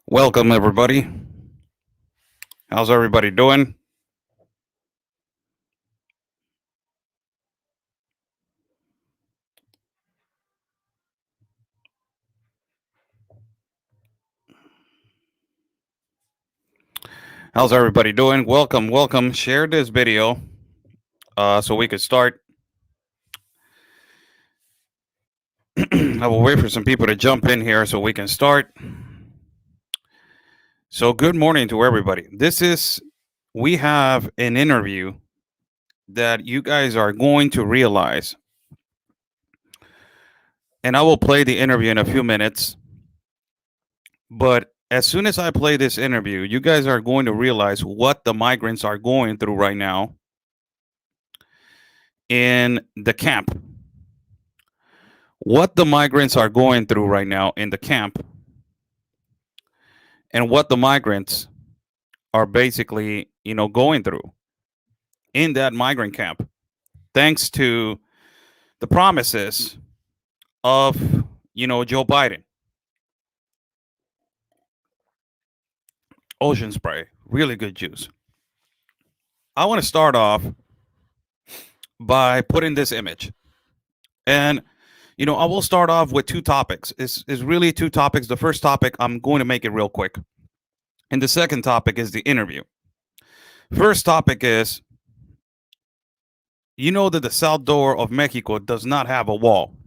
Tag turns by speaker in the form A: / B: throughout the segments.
A: Welcome, everybody. How's everybody doing? How's everybody doing? Welcome. Share this video so we could start. I will wait for some people to jump in here so we can start. So, good morning to everybody. We have an interview that you guys are going to realize. And I will play the interview in a few minutes. But as soon as I play this interview, you guys are going to realize what the migrants are going through right now in the camp. What the migrants are going through right now in the camp, and what the migrants are basically, going through in that migrant camp, thanks to the promises of, Joe Biden. Ocean spray, really good juice. I want to start off by putting this image. And, I will start off with two topics. It's really two topics. The first topic, I'm going to make it real quick. And the second topic is the interview. First topic is, you know that the south door of Mexico does not have a wall.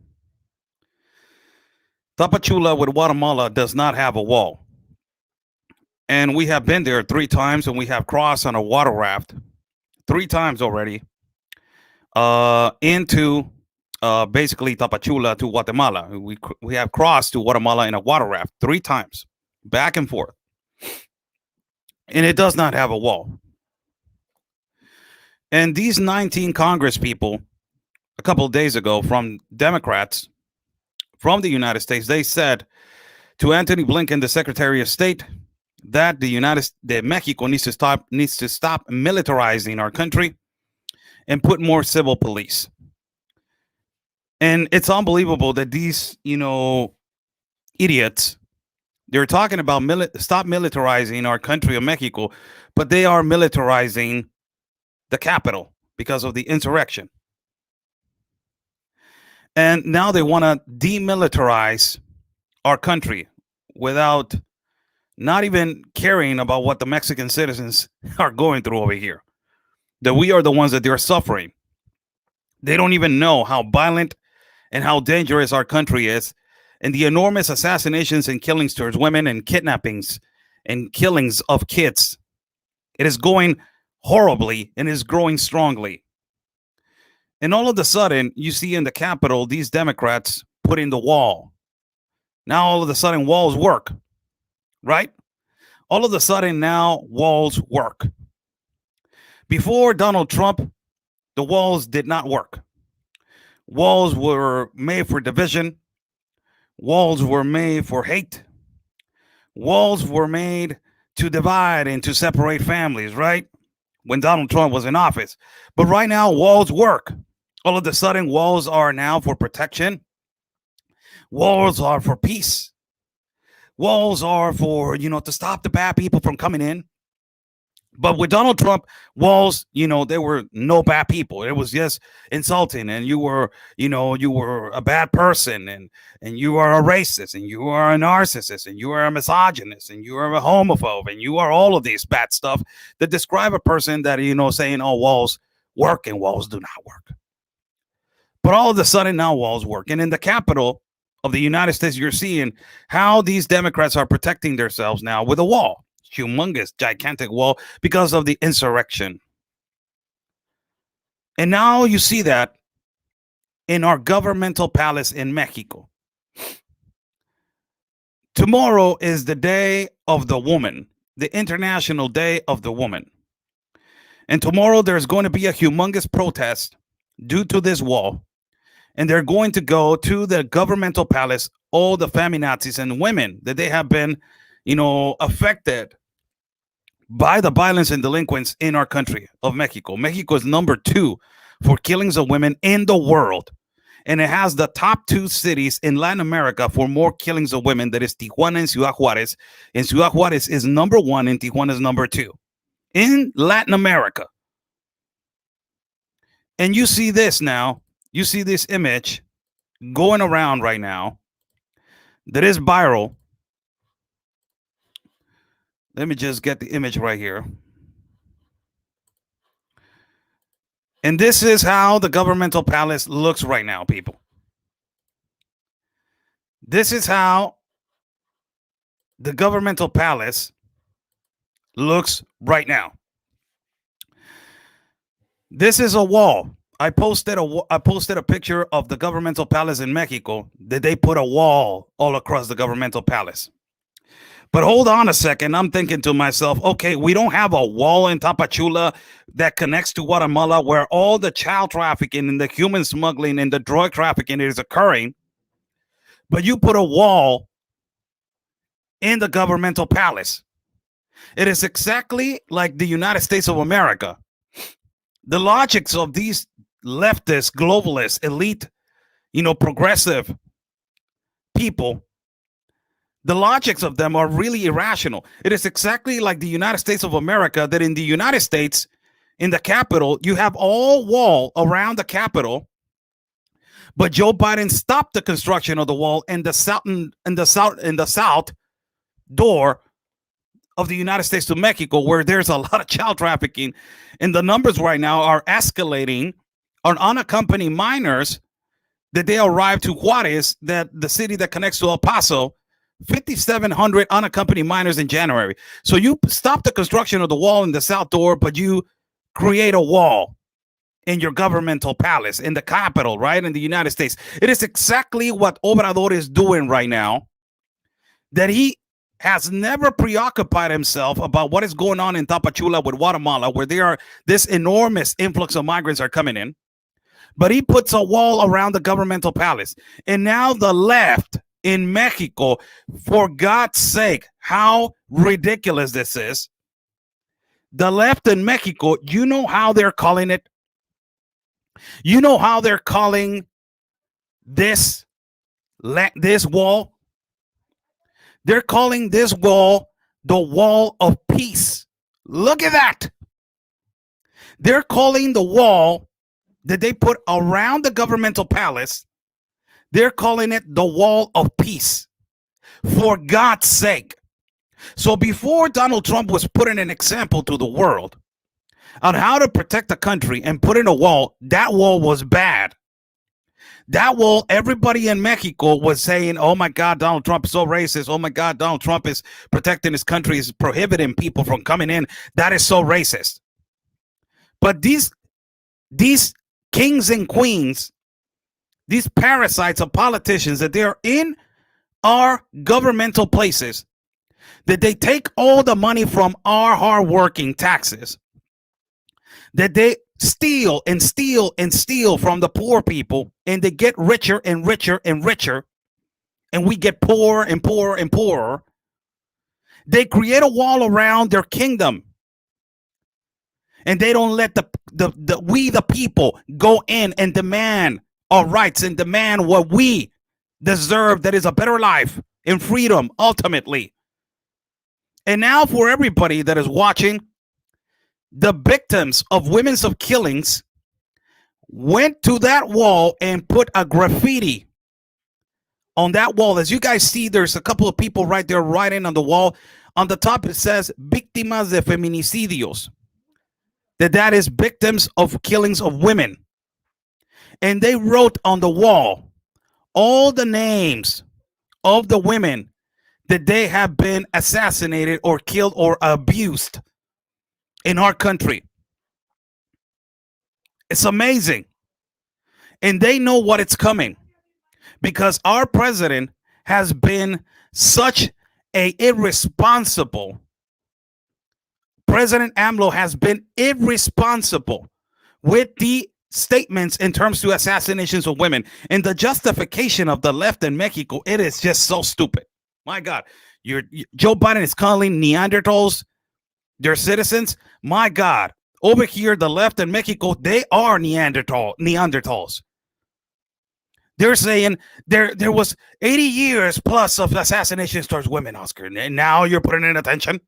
A: Tapachula with Guatemala does not have a wall. And we have been there 3 times, and we have crossed on a water raft 3 times already into basically Tapachula to Guatemala. We have crossed to Guatemala in a water raft 3 times, back and forth. And it does not have a wall. And these 19 Congress people, a couple of days ago, from Democrats from the United States, they said to Anthony Blinken, the Secretary of State, that Mexico needs to stop militarizing our country and put more civil police. And it's unbelievable that these, idiots, they're talking about stop militarizing our country of Mexico, but they are militarizing the capital because of the insurrection. And now they want to demilitarize our country without not even caring about what the Mexican citizens are going through over here. That we are the ones that they're suffering. They don't even know how violent and how dangerous our country is, and the enormous assassinations and killings towards women and kidnappings and killings of kids. It is going horribly and is growing strongly. And all of a sudden, you see in the Capitol, these Democrats putting the wall. Now, all of a sudden, walls work, right? All of a sudden, now walls work. Before Donald Trump, the walls did not work. Walls were made for division. Walls were made for hate. Walls were made to divide and to separate families, right? When Donald Trump was in office. But right now, walls work. All of a sudden, walls are now for protection. Walls are for peace. Walls are for, to stop the bad people from coming in. But with Donald Trump, walls, there were no bad people. It was just insulting, and you were a bad person, and you are a racist, and you are a narcissist, and you are a misogynist, and you are a homophobe, and you are all of these bad stuff that describe a person that, saying, oh, walls work and walls do not work. But all of a sudden now walls work. And in the capital of the United States, you're seeing how these Democrats are protecting themselves now with a wall. Humongous, gigantic wall because of the insurrection. And now you see that in our governmental palace in Mexico. Tomorrow is the Day of the Woman, the International Day of the Woman. And tomorrow there's going to be a humongous protest due to this wall. And they're going to go to the governmental palace, all the feminazis and women that they have been, affected by the violence and delinquents in our country of Mexico. Mexico is number 2 for killings of women in the world. and it has the top 2 cities in Latin America for more killings of women. That is Tijuana and Ciudad Juarez. And Ciudad Juarez is number 1 and Tijuana is number 2 in Latin America. And you see this now. You see this image going around right now that is viral. Let me just get the image right here. And this is how the governmental palace looks right now, people. This is how the governmental palace looks right now. This is a wall. I posted a picture of the governmental palace in Mexico. That they put a wall all across the governmental palace. But hold on a second. I'm thinking to myself, okay, we don't have a wall in Tapachula that connects to Guatemala where all the child trafficking and the human smuggling and the drug trafficking is occurring. But you put a wall in the governmental palace. It is exactly like the United States of America. The logics of these leftist, globalist, elite, progressive people, the logics of them are really irrational. It is exactly like the United States of America, that in the United States, in the Capitol, you have all wall around the Capitol, but Joe Biden stopped the construction of the wall in the south door of the United States to Mexico, where there's a lot of child trafficking, and the numbers right now are escalating on unaccompanied minors that they arrived to Juarez, that the city that connects to El Paso. 5,700 unaccompanied minors in January. So you stop the construction of the wall in the south door, but you create a wall in your governmental palace, in the Capitol, right, in the United States. It is exactly what Obrador is doing right now, that he has never preoccupied himself about what is going on in Tapachula with Guatemala, where this enormous influx of migrants are coming in. But he puts a wall around the governmental palace. And now the left in Mexico, for God's sake, how ridiculous this is. The left in Mexico, you know how they're calling it? You know how they're calling this wall? They're calling this wall the wall of peace. Look at that. They're calling the wall that they put around the governmental palace, they're calling it the wall of peace. For God's sake. So before Donald Trump was putting an example to the world on how to protect the country and put in a wall, that wall was bad. That wall, everybody in Mexico was saying, oh my God, Donald Trump is so racist. Oh my God, Donald Trump is protecting his country, is prohibiting people from coming in. That is so racist. But these kings and queens, these parasites of politicians, that they're in our governmental places, that they take all the money from our hardworking taxes, that they steal and steal and steal from the poor people, and they get richer and richer and richer, and we get poorer and poorer and poorer. They create a wall around their kingdom, and they don't let we the people go in and demand our rights and demand what we deserve, that is a better life and freedom ultimately. And now for everybody that is watching, the victims of women's of killings went to that wall and put a graffiti on that wall. As you guys see, there's a couple of people right there writing on the wall. On the top it says víctimas de feminicidios, that is victims of killings of women. And they wrote on the wall all the names of the women that they have been assassinated or killed or abused in our country. It's amazing. And they know what it's coming, because our president has been such a irresponsible. President AMLO has been irresponsible with the statements in terms to assassinations of women, and the justification of the left in Mexico. It is just so stupid. My God, Joe Biden is calling Neanderthals their citizens. My God, over here, the left in Mexico, they are Neanderthals. They're saying there was 80 years plus of assassinations towards women, Oscar, and now you're putting in attention.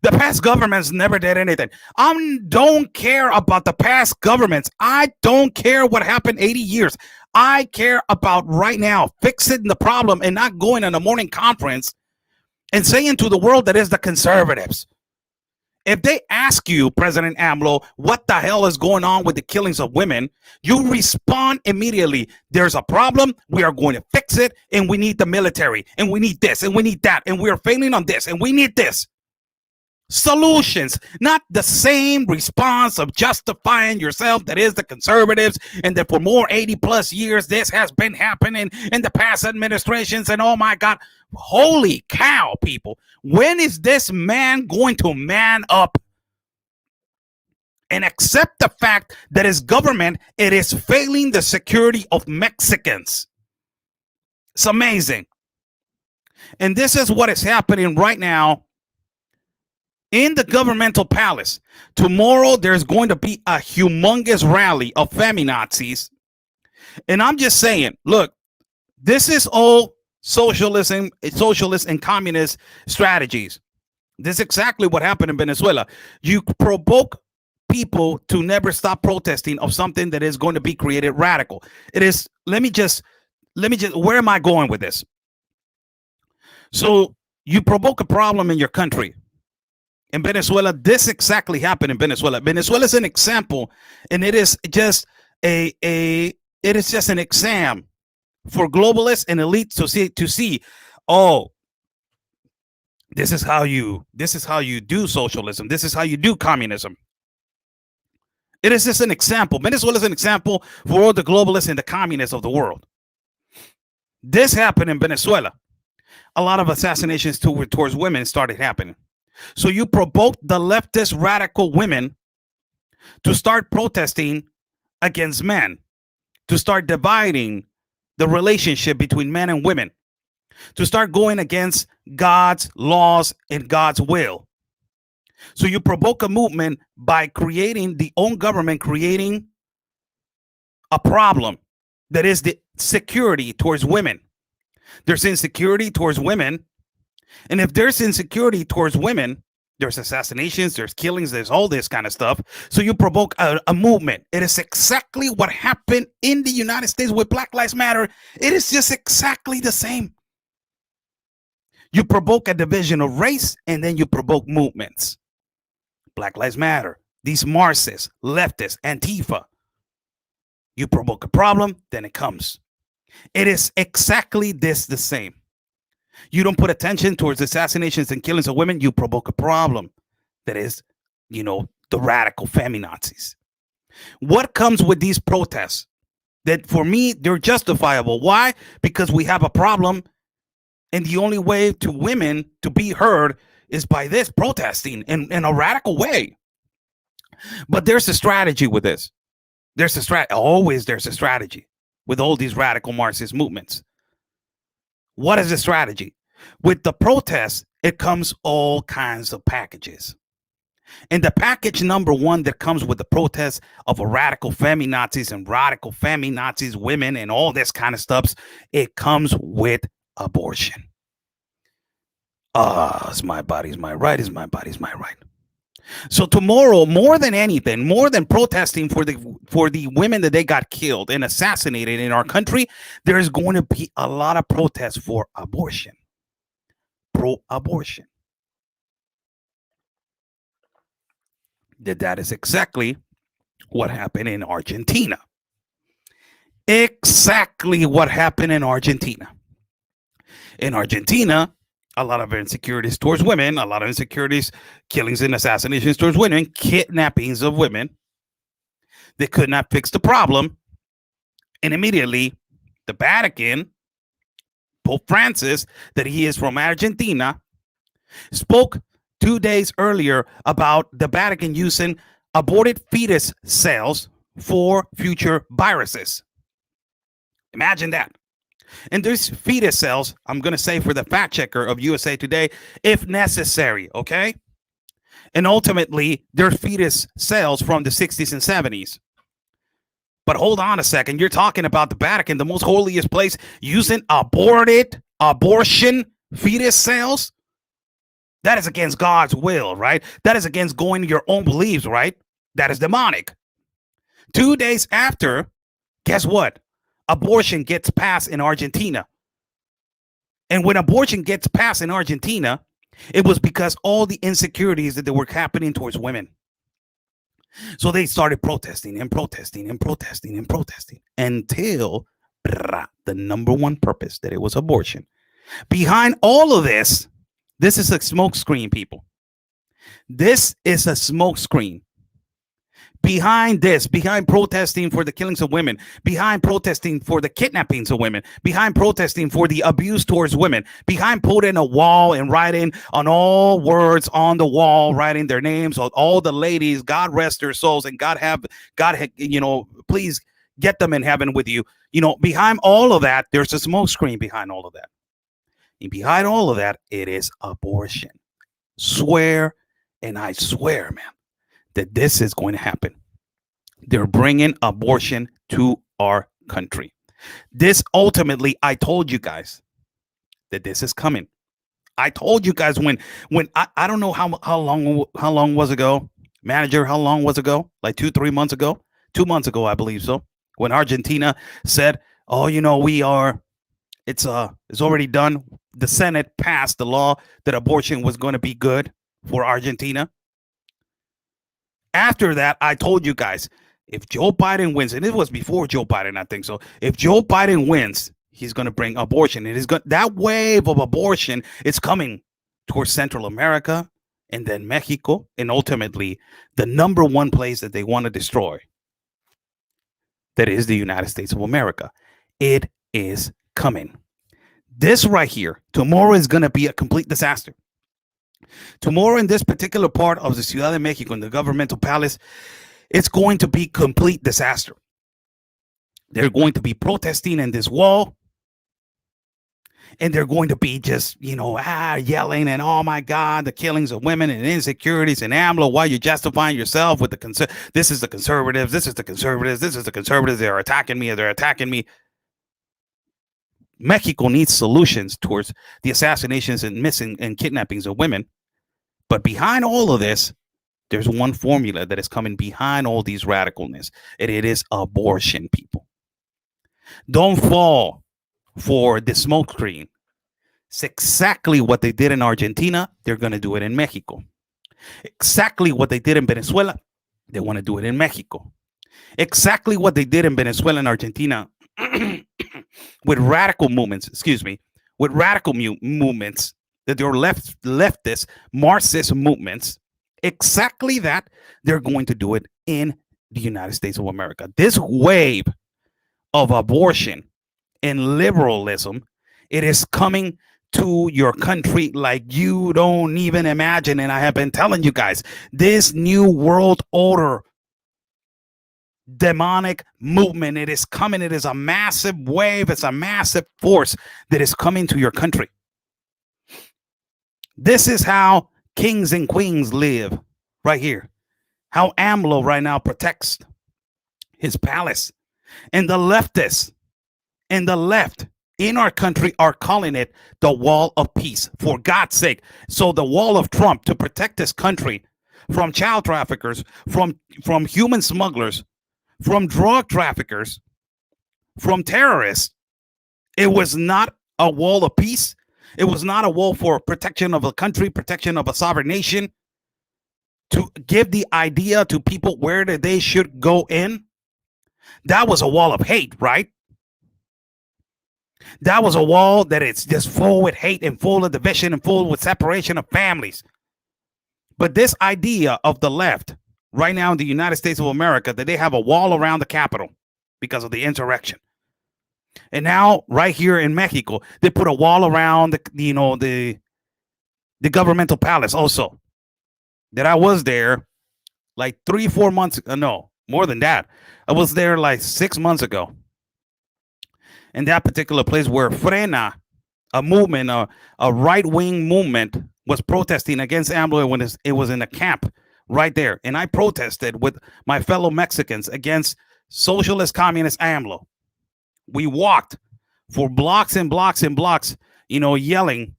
A: The past governments never did anything. I don't care about the past governments. I don't care what happened 80 years. I care about right now fixing the problem and not going on a morning conference and saying to the world that is the conservatives. If they ask you, President AMLO, what the hell is going on with the killings of women, you respond immediately. There's a problem. We are going to fix it. And we need the military. And we need this. And we need that. And we are failing on this. And we need this. Solutions, not the same response of justifying yourself that is the conservatives and that for more 80 plus years this has been happening in the past administrations. And oh my God, holy cow, people, when is this man going to man up and accept the fact that his government, it is failing the security of Mexicans? It's amazing. And this is what is happening right now in the governmental palace. Tomorrow, there's going to be a humongous rally of feminazis. And I'm just saying, look, this is all socialist and communist strategies. This is exactly what happened in Venezuela. You provoke people to never stop protesting of something that is going to be created radical. It is, let me just, where am I going with this? So you provoke a problem in your country. In Venezuela, this exactly happened in Venezuela. Venezuela is an example, and it is just an exam for globalists and elites to see, oh, this is how you do socialism. This is how you do communism. It is just an example. Venezuela is an example for all the globalists and the communists of the world. This happened in Venezuela. A lot of assassinations towards women started happening. So you provoke the leftist radical women to start protesting against men, to start dividing the relationship between men and women, to start going against God's laws and God's will. So you provoke a movement by creating the own government, creating a problem that is the security towards women. There's insecurity towards women. And if there's insecurity towards women, there's assassinations, there's killings, there's all this kind of stuff. So you provoke a movement. It is exactly what happened in the United States with Black Lives Matter. It is just exactly the same. You provoke a division of race, and then you provoke movements. Black Lives Matter, these Marxists, leftists, Antifa. You provoke a problem, then it comes. It is exactly the same. You don't put attention towards assassinations and killings of women, you provoke a problem. That is, the radical feminazis. What comes with these protests? That for me, they're justifiable. Why? Because we have a problem, and the only way to women to be heard is by this protesting in a radical way. But there's a strategy with this. There's a strategy with all these radical Marxist movements. What is the strategy? With the protests, it comes all kinds of packages. And the package number one that comes with the protest of a radical feminazis and radical feminazis women and all this kind of stuff, it comes with abortion. It's my body's my right, is my body's my right. So tomorrow, more than anything, more than protesting for the women that they got killed and assassinated in our country, there is going to be a lot of protests for abortion, pro-abortion. That is exactly what happened in Argentina. Exactly what happened in Argentina. In Argentina, a lot of insecurities towards women, a lot of insecurities, killings and assassinations towards women, kidnappings of women. They could not fix the problem. And immediately, the Vatican, Pope Francis, that he is from Argentina, spoke 2 days earlier about the Vatican using aborted fetus cells for future viruses. Imagine that. And these fetus cells, I'm going to say for the fact checker of USA Today, if necessary, okay? And ultimately, they're fetus cells from the 60s and 70s. But hold on a second. You're talking about the Vatican, the most holiest place, using abortion fetus cells? That is against God's will, right? That is against going to your own beliefs, right? That is demonic. 2 days after, guess what? Abortion gets passed in Argentina. And when abortion gets passed in Argentina, it was because all the insecurities that were happening towards women. So they started protesting and protesting and protesting and protesting until the number one purpose, that it was abortion. Behind all of this is a smokescreen, people. This is a smokescreen. Behind this, behind protesting for the killings of women, behind protesting for the kidnappings of women, behind protesting for the abuse towards women, behind putting a wall and writing on all words on the wall, writing their names on all the ladies, God rest their souls, and God, please get them in heaven with you. Behind all of that, there's a smoke screen behind all of that. And behind all of that, it is abortion. Swear, and I swear, man, that this is going to happen. They're bringing abortion to our country. This ultimately, I told you guys that this is coming. I told you guys when I don't know how long was ago, manager, how long was ago? Like 2-3 months ago? 2 months ago, I believe so. When Argentina said, "Oh, it's already done." The Senate passed the law that abortion was going to be good for Argentina. After that, I told you guys, if Joe Biden wins, and it was before Joe Biden, I think so. If Joe Biden wins, he's going to bring abortion. That wave of abortion is coming towards Central America and then Mexico, and ultimately the number one place that they want to destroy, that is the United States of America. It is coming. This right here, tomorrow is going to be a complete disaster. Tomorrow in this particular part of the Ciudad de Mexico, in the governmental palace, it's going to be complete disaster. They're going to be protesting in this wall. And they're going to be just, yelling and, oh my God, the killings of women and insecurities and AMLO, while you're justifying yourself with this is the conservatives, this is the conservatives, this is the conservatives, they're attacking me. Mexico needs solutions towards the assassinations and missing and kidnappings of women. But behind all of this, there's one formula that is coming behind all these radicalness, and it is abortion, people. Don't fall for the smoke screen. It's exactly what they did in Argentina. They're going to do it in Mexico. Exactly what they did in Venezuela. They want to do it in Mexico. Exactly what they did in Venezuela and Argentina with radical movements, movements that they're leftist, Marxist movements. Exactly that they're going to do it in the United States of America. This wave of abortion and liberalism, it is coming to your country like you don't even imagine. And I have been telling you guys, this new world order demonic movement, it is coming. It is a massive wave. It's a massive force that is coming to your country. This is how kings and queens live right here. How AMLO right now protects his palace. And the leftists and the left in our country are calling it the wall of peace, for God's sake. So the wall of Trump to protect this country from child traffickers, from human smugglers, from drug traffickers, from terrorists. It was not a wall of peace. It was not a wall for protection of a country, protection of a sovereign nation, to give the idea to people where they should go in. That was a wall of hate, right? That was a wall that it's just full with hate and full of division and full with separation of families. But this idea of the left right now in the United States of America, that they have a wall around the Capitol because of the insurrection. And now right here in Mexico, they put a wall around the governmental palace also. That I was there like 3-4 months, no, more than that. I was there like 6 months ago. In that particular place where Frena, a movement, a right-wing movement, was protesting against AMLO when it was in a camp right there. And I protested with my fellow Mexicans against socialist communist AMLO. We walked for blocks and blocks and blocks, yelling,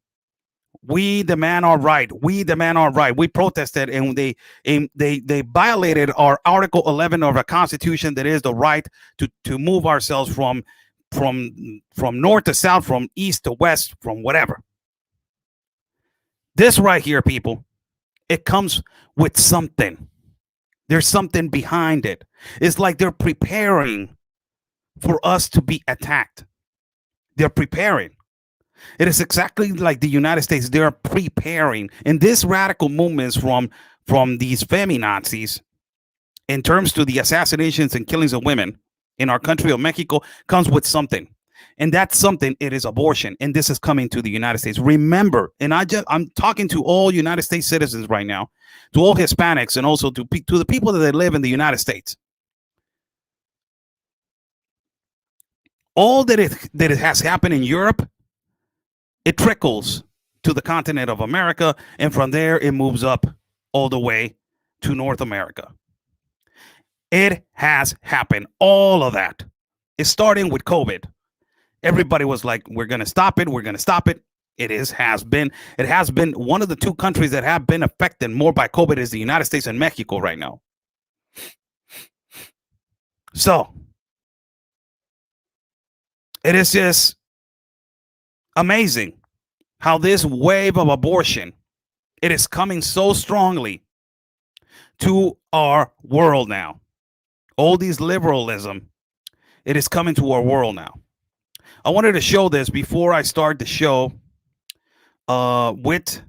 A: "We demand our right. We demand our right." We protested, and they violated our Article 11 of our Constitution, that is the right to move ourselves from north to south, from east to west, from whatever. This right here, people, it comes with something. There's something behind it. It's like they're preparing for us to be attacked. They're preparing. It is exactly like the United States. They're preparing. And this radical movements from these feminazis, in terms to the assassinations and killings of women in our country of Mexico, comes with something. And that something, it is abortion. And this is coming to the United States. Remember, and I'm talking to all United States citizens right now, to all Hispanics, and also to the people that live in the United States. All that it has happened in Europe, it trickles to the continent of America, and from there it moves up all the way to North America. It has happened. All of that is starting with COVID. Everybody was like, "We're going to stop it. We're going to stop it." It has been one of the two countries that have been affected more by COVID is the United States and Mexico right now. So it is just amazing how this wave of abortion, it is coming so strongly to our world now. All these liberalism, it is coming to our world now. I wanted to show this before I start the show with,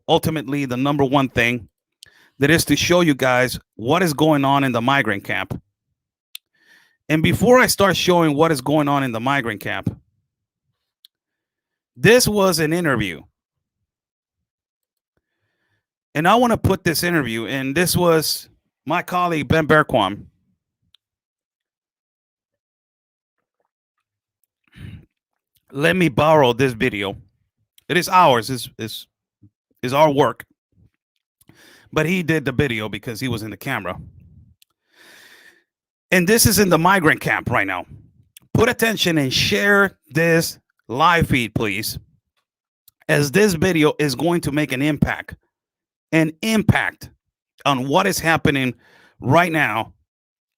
A: ultimately the number one thing, that is to show you guys what is going on in the migrant camp. And before I start showing what is going on in the migrant camp, this was an interview. And I want to put this interview, and this was my colleague, Ben Berquam. Let me borrow this video. It is ours. Is our work. But he did the video because he was in the camera. And this is in the migrant camp right now. Put attention and share this live feed, please, as this video is going to make an impact on what is happening right now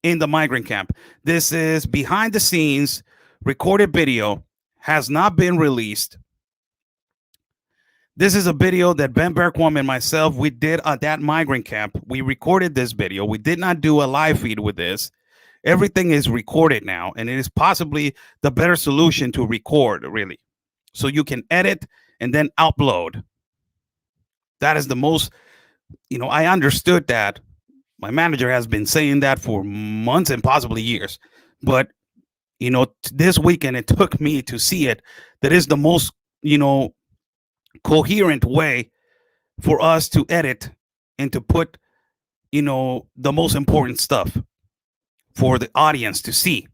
A: in the migrant camp. This is behind the scenes recorded video, has not been released. This is a video that Ben Berquam and myself, we did at that migrant camp. We recorded this video. We did not do a live feed with this. Everything is recorded now, and it is possibly the better solution to record, really. So you can edit and then upload. That is the most, I understood that. My manager has been saying that for months and possibly years. But, this weekend, it took me to see it. That is the most, coherent way for us to edit and to put, the most important stuff for the audience to see.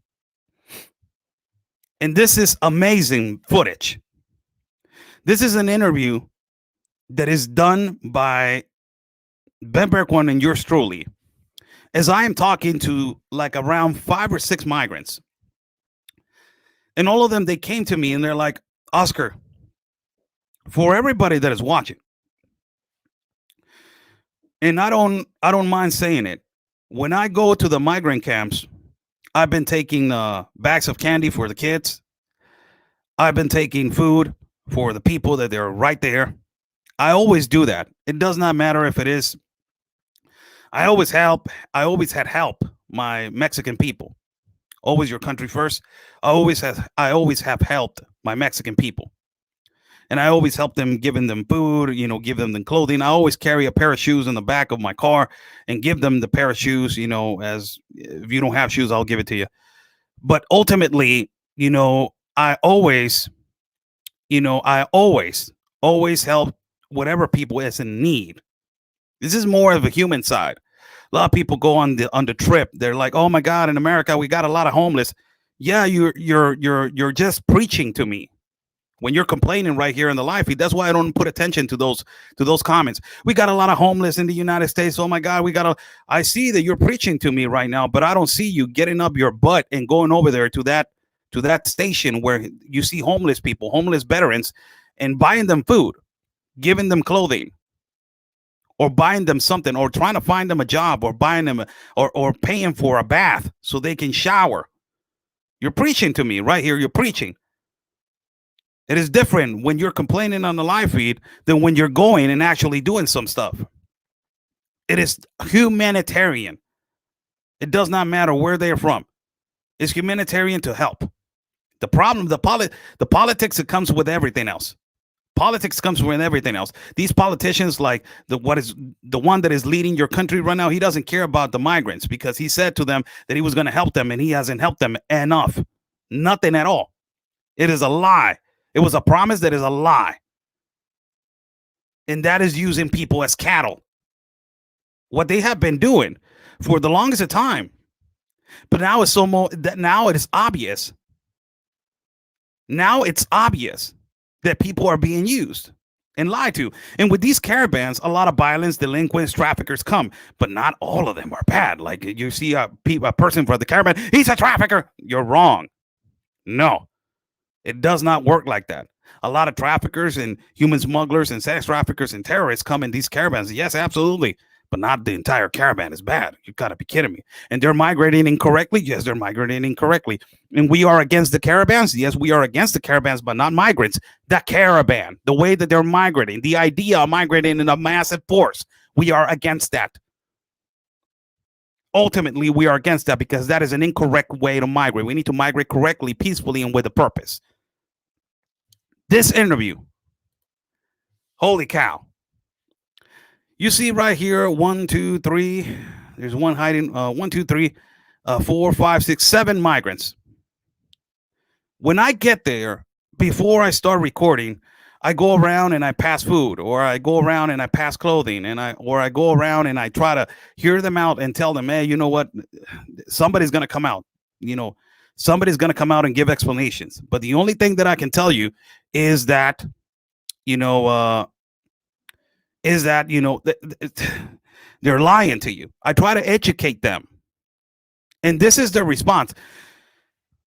A: And this is amazing footage. This is an interview that is done by Ben Berquam and yours truly, as I am talking to like around 5 or 6 migrants. And all of them, they came to me and they're like, "Oscar, for everybody that is watching," and I don't mind saying it, when I go to the migrant camps, I've been taking bags of candy for the kids. I've been taking food for the people that they're right there. I always do that. It does not matter if it is. I always had help my Mexican people. Always your country first. I always have helped my Mexican people. And I always help them, giving them food, give them the clothing. I always carry a pair of shoes in the back of my car and give them the pair of shoes, as if you don't have shoes, I'll give it to you. But ultimately, I always help whatever people is in need. This is more of a human side. A lot of people go on the trip. They're like, "Oh my God, in America, we got a lot of homeless." Yeah, you're just preaching to me. when you're complaining right here in the live feed. That's why I don't put attention to those comments. We got a lot of homeless in the United States. Oh my God, I see that you're preaching to me right now, but I don't see you getting up your butt and going over there to that station where you see homeless people, homeless veterans, and buying them food, giving them clothing, or buying them something, or trying to find them a job, or buying them or paying for a bath so they can shower. You're preaching to me right here. You're preaching. It is different when you're complaining on the live feed than when you're going and actually doing some stuff. It is humanitarian. It does not matter where they're from. It's humanitarian to help. The problem, the politics, it comes with everything else. Politics comes with everything else. These politicians, like the one that is leading your country right now, he doesn't care about the migrants because he said to them that he was going to help them, and he hasn't helped them enough. Nothing at all. It is a lie. It was a promise that is a lie. And that is using people as cattle. What they have been doing for the longest of time. But now it's now it is obvious. Now it's obvious that people are being used and lied to. And with these caravans, a lot of violence, delinquents, traffickers come, but not all of them are bad. Like you see a person for the caravan, he's a trafficker. You're wrong. No. It does not work like that. A lot of traffickers and human smugglers and sex traffickers and terrorists come in these caravans. Yes, absolutely. But not the entire caravan is bad. You got to be kidding me. And they're migrating incorrectly. Yes, they're migrating incorrectly. And we are against the caravans. Yes, we are against the caravans, but not migrants. The caravan, the way that they're migrating, the idea of migrating in a massive force. We are against that. Ultimately, we are against that because that is an incorrect way to migrate. We need to migrate correctly, peacefully, and with a purpose. This interview, holy cow. You see right here, 1, 2, 3. There's one hiding. 1, 2, 3, 4, 5, 6, 7 migrants. When I get there, before I start recording, I go around and I pass food, or I go around and I pass clothing, or I go around and I try to hear them out and tell them, hey, you know what? Somebody's going to come out. Somebody's going to come out and give explanations. But the only thing that I can tell you is that, they're lying to you. I try to educate them. And this is their response.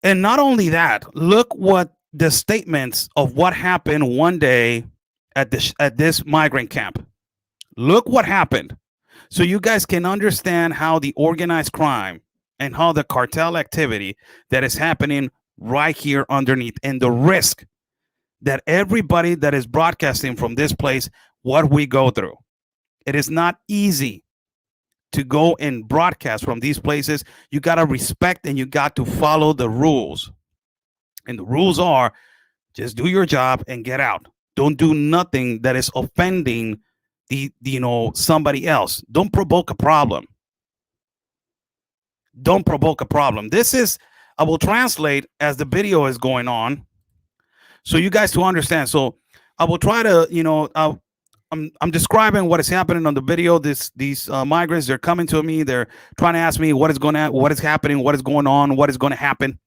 A: And not only that, look what the statements of what happened one day at this migrant camp. Look what happened. So you guys can understand how the organized crime and how the cartel activity that is happening right here underneath, and the risk that everybody that is broadcasting from this place, what we go through. It is not easy to go and broadcast from these places. You got to respect and you got to follow the rules. And the rules are just do your job and get out. Don't do nothing that is offending somebody else. Don't provoke a problem. Don't provoke a problem. I will translate as the video is going on, so you guys to understand. So I will try to, I'm describing what is happening on the video. These migrants, they're coming to me. They're trying to ask me what is happening, what is going on, what is going to happen.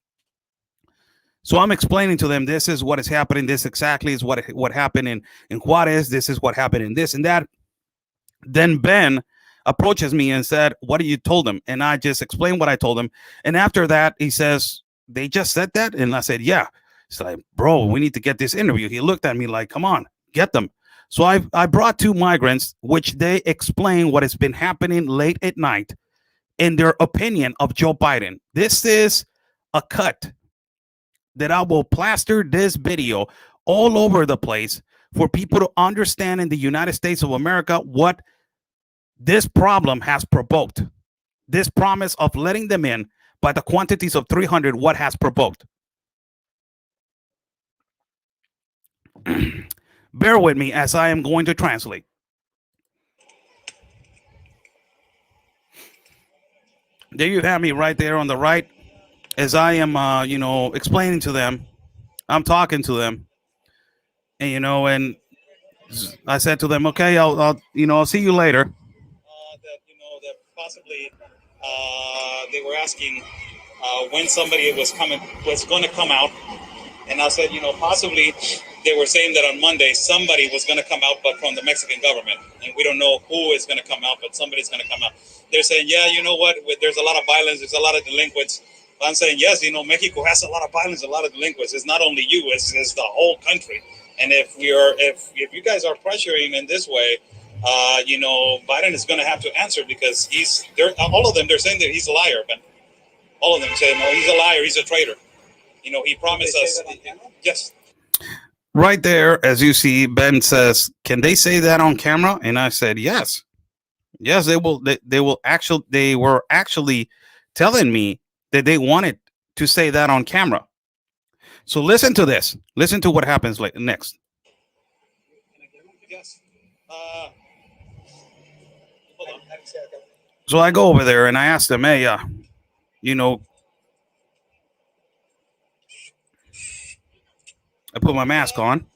A: So I'm explaining to them, this is what is happening. This exactly is what happened in Juarez. This is what happened in this and that. Then Ben approaches me and said, what do you told them? And I just explained what I told him. And after that, he says, they just said that? And I said, yeah. He's like, bro, we need to get this interview. He looked at me like, come on, get them. So I brought 2 migrants, which they explain what has been happening late at night in their opinion of Joe Biden. This is a cut that I will plaster this video all over the place for people to understand in the United States of America what this problem has provoked. This promise of letting them in by the quantities of 300, what has provoked. Bear with me as I am going to translate. There you have me right there on the right as I am, explaining to them. I'm talking to them, and and I said to them, okay, I'll see you later. That possibly they were asking when somebody was going to come out, and I said, possibly they were saying that on Monday somebody was going to come out, but from the Mexican government, and we don't know who is going to come out, but somebody's going to come out. They're saying, yeah, you know what? There's a lot of violence. There's a lot of delinquents. I'm saying, yes, you know, Mexico has a lot of violence, a lot of delinquents. It's not only you, it's the whole country. And if you guys are pressuring in this way, you know, Biden is going to have to answer, because all of them, they're saying that he's a liar, but all of them say, no, he's a liar, he's a traitor. You know, he promised us. Yes. Right there, as you see, Ben says, can they say that on camera? And I said, yes. Yes, they will. They were actually telling me that they wanted to say that on camera. So listen to this. Listen to what happens next. Yes. Hold on. So I go over there and I ask them, hey, you know, I put my mask on.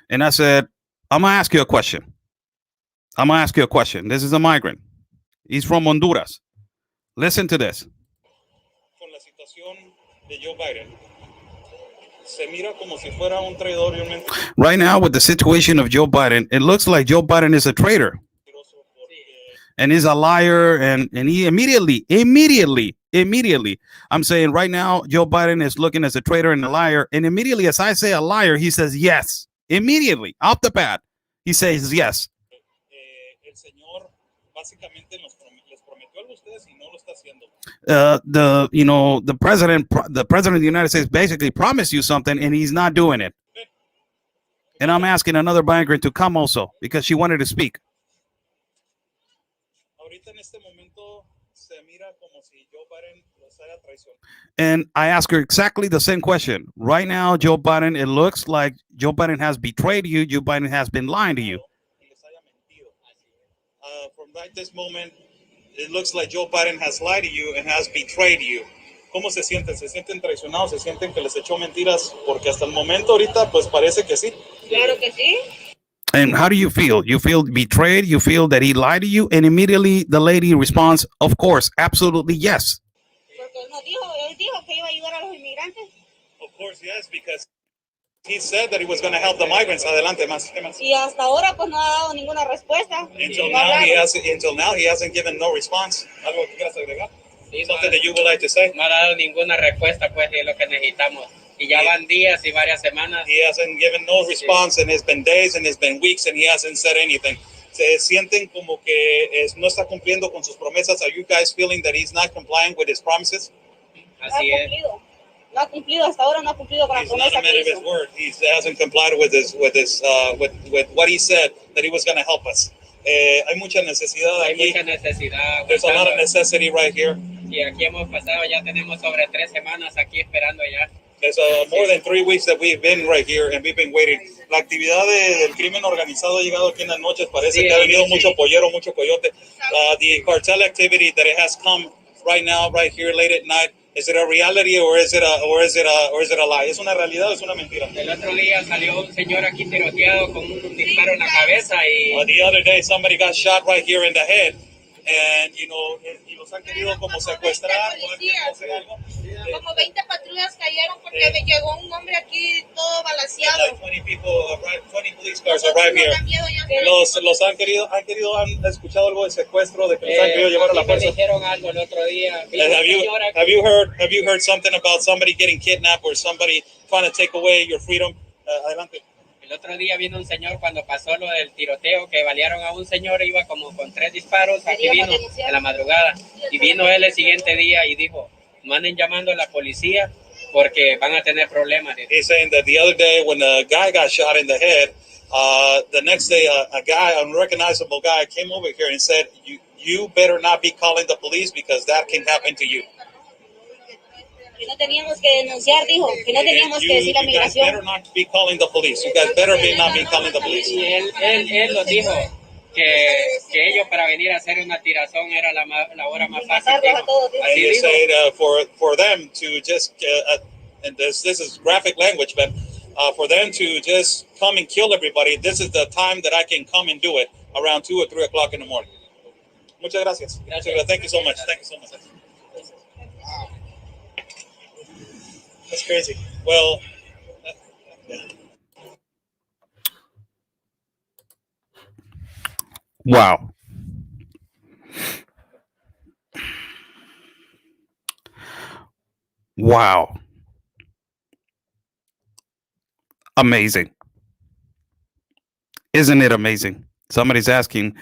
A: And I said, I'm going to ask you a question. I'm going to ask you a question. This is a migrant. He's from Honduras. Listen to this. Con la situación de Joe Biden. Se mira como si fuera un traidor. Right now, with the situation of Joe Biden, it looks like Joe Biden is a traitor. And he's a liar. And he immediately, I'm saying right now, Joe Biden is looking as a traitor and a liar. And immediately, as I say a liar, he says yes. Immediately, off the bat, he says yes. The president of the United States basically promised you something, and he's not doing it. And I'm asking another migrant to come also, because she wanted to speak. And I ask her exactly the same question. Right now, Joe Biden, it looks like Joe Biden has betrayed you. Joe Biden has been lying to you. From right this moment, it looks like Joe Biden has lied to you and has betrayed you. ¿Cómo se sienten? ¿Se sienten traicionados? ¿Se sienten que les echó mentiras? Porque hasta el momento ahorita, pues parece que sí. Claro que sí. And how do you feel? You feel betrayed? You feel that he lied to you? And immediately the lady responds, of course, absolutely yes. Él dijo que iba a ayudar a los inmigrantes. Of course, yes, because he said that he was going to help the migrants. Adelante, más. Y hasta ahora pues no ha dado ninguna respuesta. Until now he hasn't given no response. ¿Algo que quieras agregar? Something that you would like to say? No ha dado ninguna respuesta, pues, de lo que necesitamos. Y ya van días y varias semanas. He hasn't given no response, and it's been days and it's been weeks, and he hasn't said anything. Se sienten como que no está cumpliendo con sus promesas. Are you guys feeling that he's not complying with his promises? Así es. No ha cumplido hasta ahora, no ha cumplido con la promesa que hizo. He hasn't complied with what he said that he was going to help us. Hay mucha necesidad aquí. Hay mucha necesidad. There's a lot of necessity right here. Y aquí hemos pasado, ya tenemos sobre 3 semanas aquí esperando ya. There's more than 3 weeks that we've been right here and we've been waiting. La actividad del crimen organizado ha llegado aquí en las noches. Parece que ha venido mucho pollero, mucho coyote. The cartel activity that it has come right now, right here, late at night. Is it a reality or is it a lie? ¿Es una realidad o es una mentira? El otro día salió un señor aquí tiroteado con un disparo en la cabeza y the other day somebody got shot right here in the head, and you know, y los han querido como secuestrar. Como 20 patrullas cayeron porque llegó un hombre aquí todo balaceado. Like 20 police cars arrive here. Los han escuchado algo de secuestro, de que los han querido llevar a la fuerza. Me dijeron algo el otro día. Have you heard something about somebody getting kidnapped or somebody trying to take away your freedom? Adelante. El otro día vino un señor cuando pasó lo del tiroteo, que balearon a un señor, iba como con 3 disparos, aquí vino en la madrugada. Y vino él el siguiente día y dijo, manden llamando a la policía porque van a tener problemas. He's saying that the other day when a guy got shot in the head, the next day a guy, an unrecognizable guy, came over here and said, you better not be calling the police because that can happen to you. Que no teníamos que denunciar, dijo, que no teníamos que decir a migración. You guys better not be calling the police. You guys better not be calling the police. Y él lo dijo, que ellos para venir a hacer una tirazón era la hora más fácil. And he said for them to just, and this is graphic language, but for them to just come and kill everybody, this is the time that I can come and do it, around 2 or 3 o'clock in the morning. Muchas gracias. Thank you so much. Thank you so much. That's crazy.
B: Well,
A: Wow. Wow. Amazing. Isn't it amazing? Somebody's asking,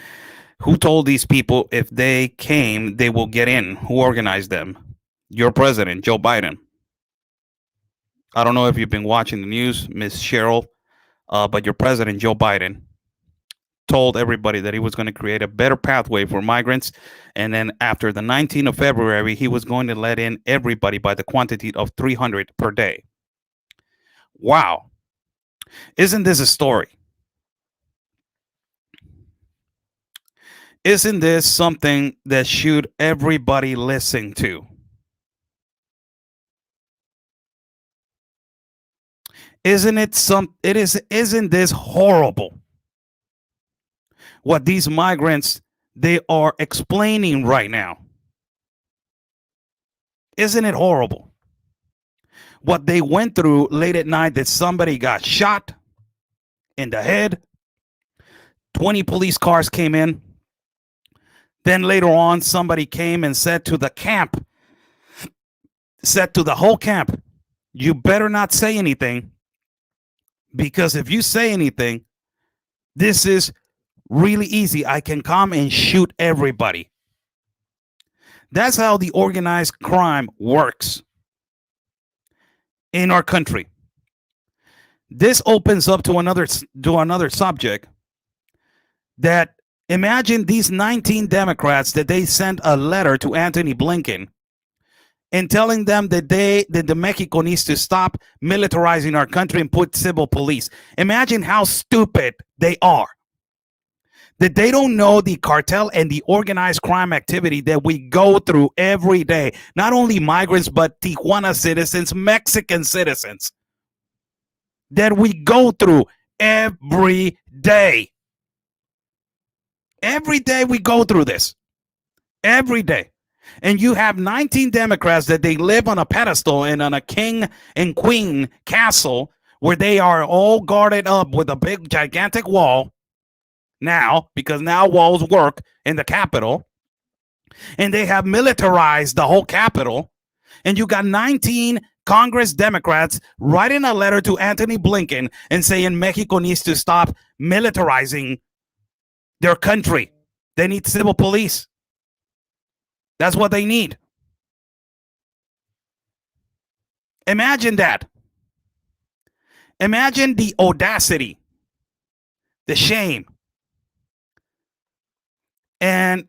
A: who told these people if they came, they will get in? Who organized them? Your president, Joe Biden. I don't know if you've been watching the news, Miss Cheryl, but your president, Joe Biden, told everybody that he was going to create a better pathway for migrants. And then after the 19th of February, he was going to let in everybody by the quantity of 300 per day. Wow. Isn't this a story? Isn't this something that should everybody listen to? Isn't this horrible? What these migrants they are explaining right now. Isn't it horrible? What they went through late at night, that somebody got shot in the head. 20 police cars came in. Then later on, somebody came and said to the camp, said to the whole camp, you better not say anything, because if you say anything, this is really easy. I can come and shoot everybody. That's how the organized crime works in our country. This opens up to another subject. That imagine these 19 Democrats that they sent a letter to Anthony Blinken and telling them that the Mexico needs to stop militarizing our country and put civil police. Imagine how stupid they are. That they don't know the cartel and the organized crime activity that we go through every day. Not only migrants, but Tijuana citizens, Mexican citizens, that we go through every day. Every day we go through this. Every day. And you have 19 Democrats that they live on a pedestal and on a king and queen castle where they are all guarded up with a big gigantic wall now, because now walls work in the Capitol. And they have militarized the whole Capitol. And you got 19 Congress Democrats writing a letter to Anthony Blinken and saying Mexico needs to stop militarizing their country. They need civil police. That's what they need. Imagine that. Imagine the audacity, the shame, and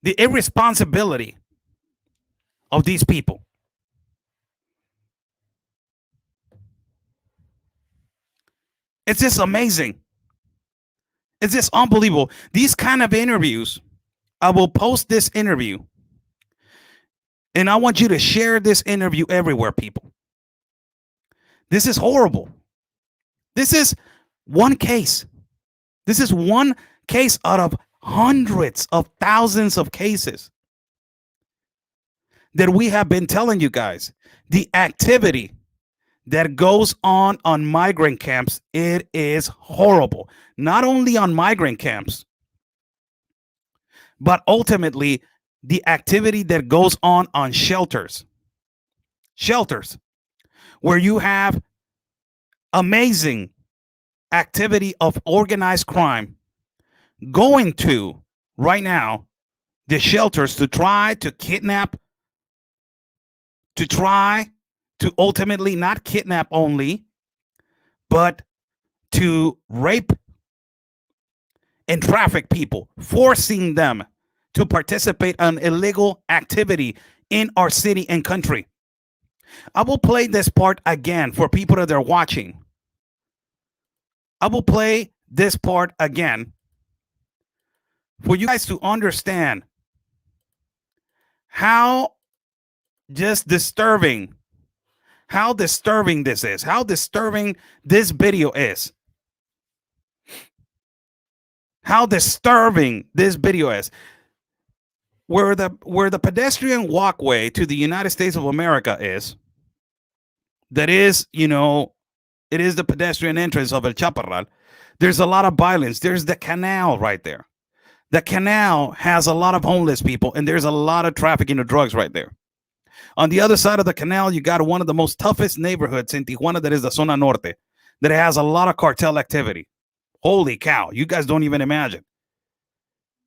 A: the irresponsibility of these people. It's just amazing. It's just unbelievable. These kind of interviews, I will post this interview, and I want you to share this interview everywhere, people. This is horrible. This is one case. This is one case out of hundreds of thousands of cases that we have been telling you guys. The activity that goes on migrant camps, it is horrible. Not only on migrant camps, but ultimately the activity that goes on shelters. Shelters where you have amazing activity of organized crime going to right now the shelters to try to kidnap, to try to ultimately not kidnap only, but to rape and traffic people, forcing them to participate in illegal activity in our city and country. I will play this part again for people that are watching. I will play this part again for you guys to understand how just disturbing, how disturbing this is, how disturbing this video is. How disturbing this video is. where the pedestrian walkway to the United States of America is, that is, it is the pedestrian entrance of El Chaparral. There's a lot of violence. There's the canal right there. The canal has a lot of homeless people, and there's a lot of trafficking of drugs right there. On the other side of the canal, you got one of the most toughest neighborhoods in Tijuana, that is the Zona Norte, that has a lot of cartel activity. Holy cow, you guys don't even imagine.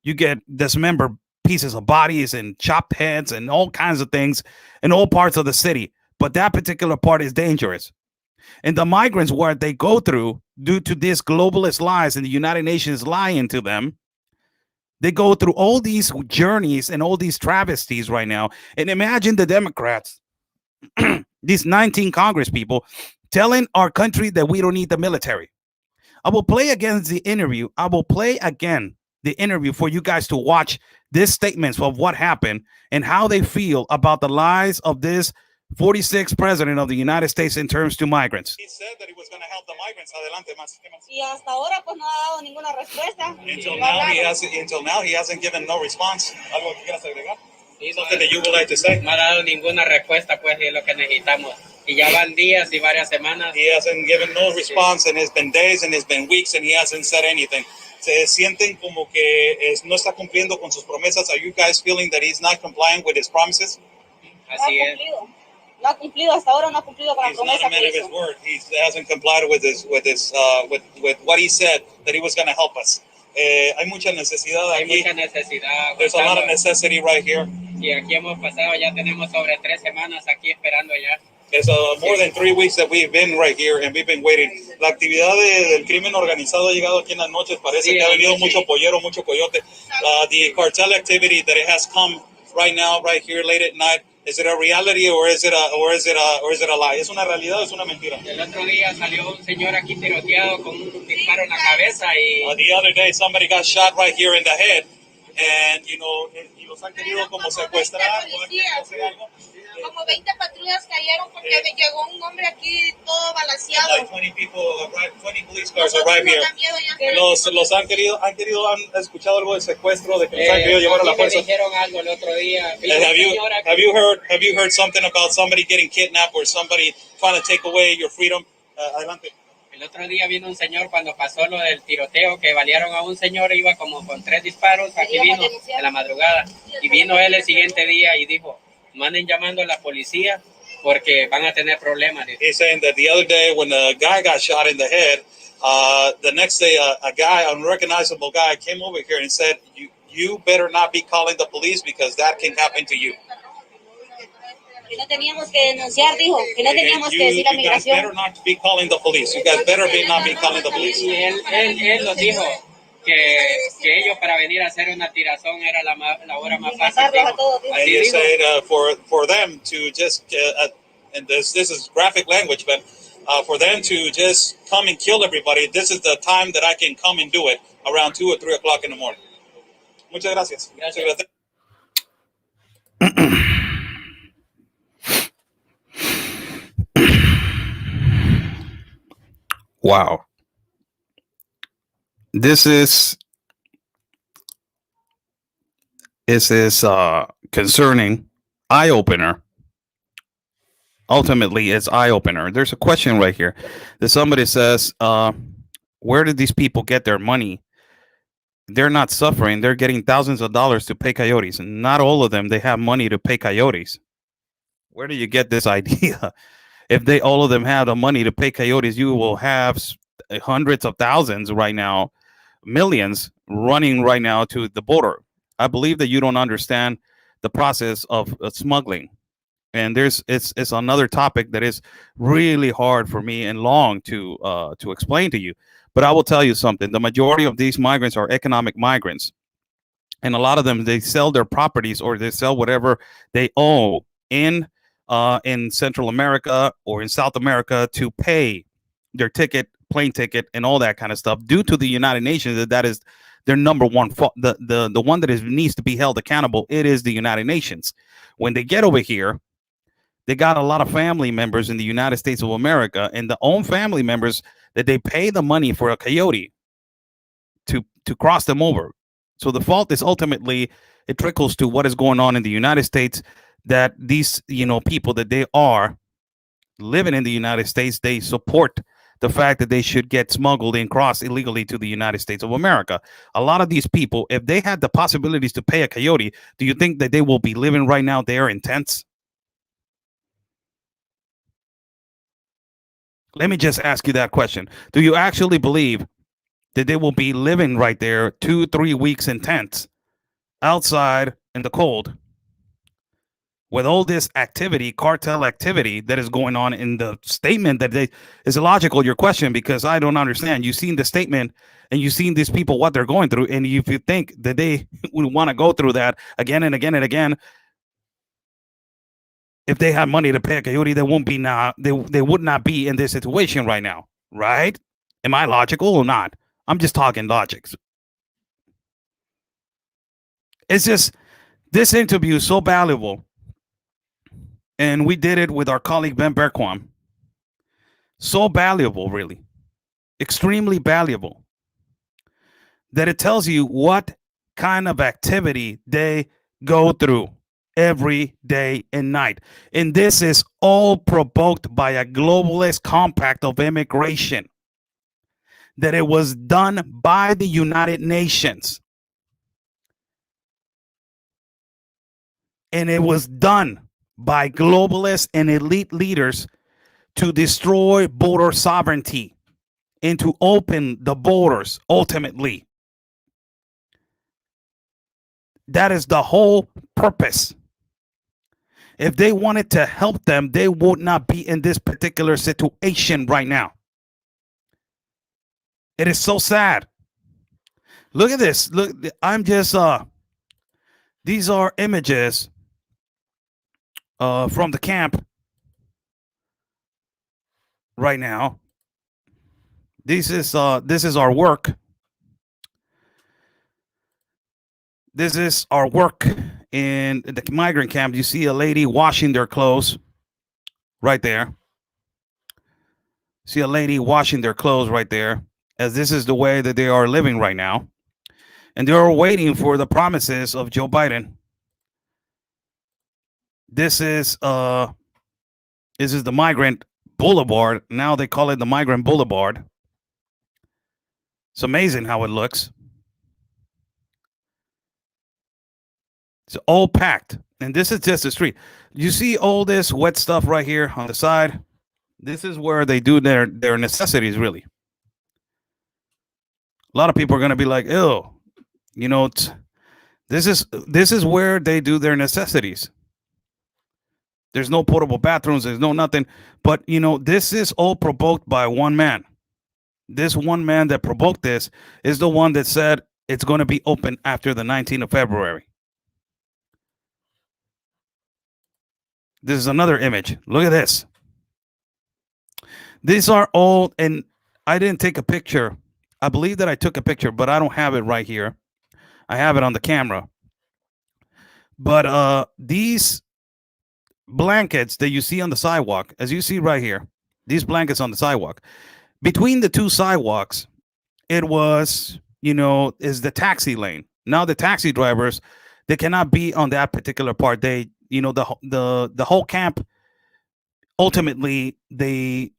A: You get dismembered pieces of bodies and chopped heads and all kinds of things in all parts of the city. But that particular part is dangerous. And the migrants, what they go through due to this globalist lies and the United Nations lying to them, they go through all these journeys and all these travesties right now. And imagine the Democrats, these 19 Congress people, telling our country that we don't need the military. I will play again the interview. I will play again the interview for you guys to watch these statements of what happened and how they feel about the lies of this 46th president of the United States in terms to migrants.
B: He said that he was going to help the migrants. Adelante, más.
C: Y hasta ahora pues no ha dado ninguna respuesta.
B: Until now he hasn't given no response. ¿Algo que quieras agregar? Something that you would like to say?
D: No ha dado ninguna respuesta, pues, de lo que necesitamos. Y ya van días y varias semanas.
B: He hasn't given no response, and it's been days and it's been weeks, and he hasn't said anything. Se sienten como que no está cumpliendo con sus promesas. Are you guys feeling that he's not complying with his promises?
D: Así es.
C: No ha cumplido hasta ahora, no ha cumplido con la promesa que hizo.
B: He's not a man of his word. He hasn't complied with what he said that he was going to help us. Hay mucha necesidad aquí.
D: Hay mucha necesidad.
B: There's a lot of necessity right here.
D: Y aquí hemos pasado, ya tenemos sobre 3 semanas aquí esperando ya.
B: It's more than 3 weeks that we've been right here and we've been waiting. La actividad del crimen organizado ha llegado aquí en las noches. Parece que ha venido mucho pollero, mucho coyote. The cartel activity that it has come right now, right here, late at night. Is it a reality or is it a lie? ¿Es una realidad o es una mentira?
D: El otro día salió un señor aquí tiroteado con un disparo en la cabeza y
B: the other day somebody got shot right here in the head, and y los han querido como secuestrar.
C: Como 20 patrullas cayeron porque llegó un hombre aquí todo balanceado.
B: Like 20 police cars arrive here. Los han escuchado algo de secuestro, de que los han querido llevar a la fuerza.
D: Me dijeron algo el otro día.
B: Have you heard something about somebody getting kidnapped or somebody trying to take away your freedom? Adelante.
D: El otro día vino un señor cuando pasó lo del tiroteo, que balearon a un señor, iba como con 3 disparos, aquí vino en la madrugada. Y vino él el siguiente día y dijo, manden llamando a la policía porque van a tener problemas.
B: He's saying that the other day when the guy got shot in the head, the next day a guy, an unrecognizable guy, came over here and said, you better not be calling the police because that can happen to you.
C: Que no teníamos que denunciar, dijo, que no teníamos que decir a migración.
B: You guys better not be calling the police. You guys better not be calling the police.
D: Y él nos dijo que ellos para venir a hacer una tirazón era la hora más fácil.
B: And he said for them to just, and this is graphic language, but for them to just come and kill everybody, this is the time that I can come and do it, around 2 or 3 o'clock in the morning. Muchas gracias.
D: Gracias.
A: Wow. This is concerning, eye-opener. Ultimately, it's eye-opener. There's a question right here that somebody says, where did these people get their money? They're not suffering. They're getting thousands of dollars to pay coyotes. And not all of them, they have money to pay coyotes. Where do you get this idea? If all of them have the money to pay coyotes, you will have hundreds of thousands right now, millions running right now to the border. I believe that you don't understand the process of smuggling. And it's another topic that is really hard for me and long to explain to you. But I will tell you something. The majority of these migrants are economic migrants. And a lot of them, they sell their properties or they sell whatever they own in Central America or in South America to pay their ticket, plane ticket, and all that kind of stuff due to the United Nations. That is their number one fault. The one that needs to be held accountable. It is the United Nations. When they get over here, they got a lot of family members in the United States of America, and the own family members that they pay the money for a coyote to cross them over. So the fault is ultimately, it trickles to what is going on in the United States, that these, people that they are living in the United States, they support the fact that they should get smuggled and crossed illegally to the United States of America. A lot of these people, if they had the possibilities to pay a coyote, do you think that they will be living right now there in tents? Let me just ask you that question. Do you actually believe that they will be living right there 2-3 weeks in tents outside in the cold with all this activity, cartel activity that is going on in the statement that they is illogical, your question, because I don't understand. You've seen the statement and you've seen these people, what they're going through. And if you think that they would want to go through that again and again and again, if they had money to pay a coyote, they won't be now. They would not be in this situation right now, right? Am I logical or not? I'm just talking logics. It's just, this interview is so valuable. And we did it with our colleague Ben Berquam. So valuable, really. Extremely valuable. That it tells you what kind of activity they go through every day and night. And this is all provoked by a globalist compact of immigration. That it was done by the United Nations. And it was done by globalists and elite leaders to destroy border sovereignty and to open the borders ultimately. That is the whole purpose. If they wanted to help them, they would not be in this particular situation right now. It is so sad. Look at this. Look, I'm just these are images from the camp right now. This is our work. This is our work in the migrant camp. You see a lady washing their clothes right there. See a lady washing their clothes right there, as this is the way that they are living right now. And they are waiting for the promises of Joe Biden. This is the Migrant Boulevard. Now they call it the Migrant Boulevard. It's amazing how it looks. It's all packed. And this is just the street. You see all this wet stuff right here on the side? This is where they do their necessities, really. A lot of people are going to be like, ew, this is where they do their necessities. There's no portable bathrooms. There's no nothing. But, this is all provoked by one man. This one man that provoked this is the one that said it's going to be open after the 19th of February. This is another image. Look at this. These are all, and I didn't take a picture. I believe that I took a picture, but I don't have it right here. I have it on the camera. But these blankets that you see on the sidewalk, as you see right here, these blankets on the sidewalk, between the two sidewalks, it was, is the taxi lane. Now the taxi drivers, they cannot be on that particular part. They, the whole camp, ultimately, they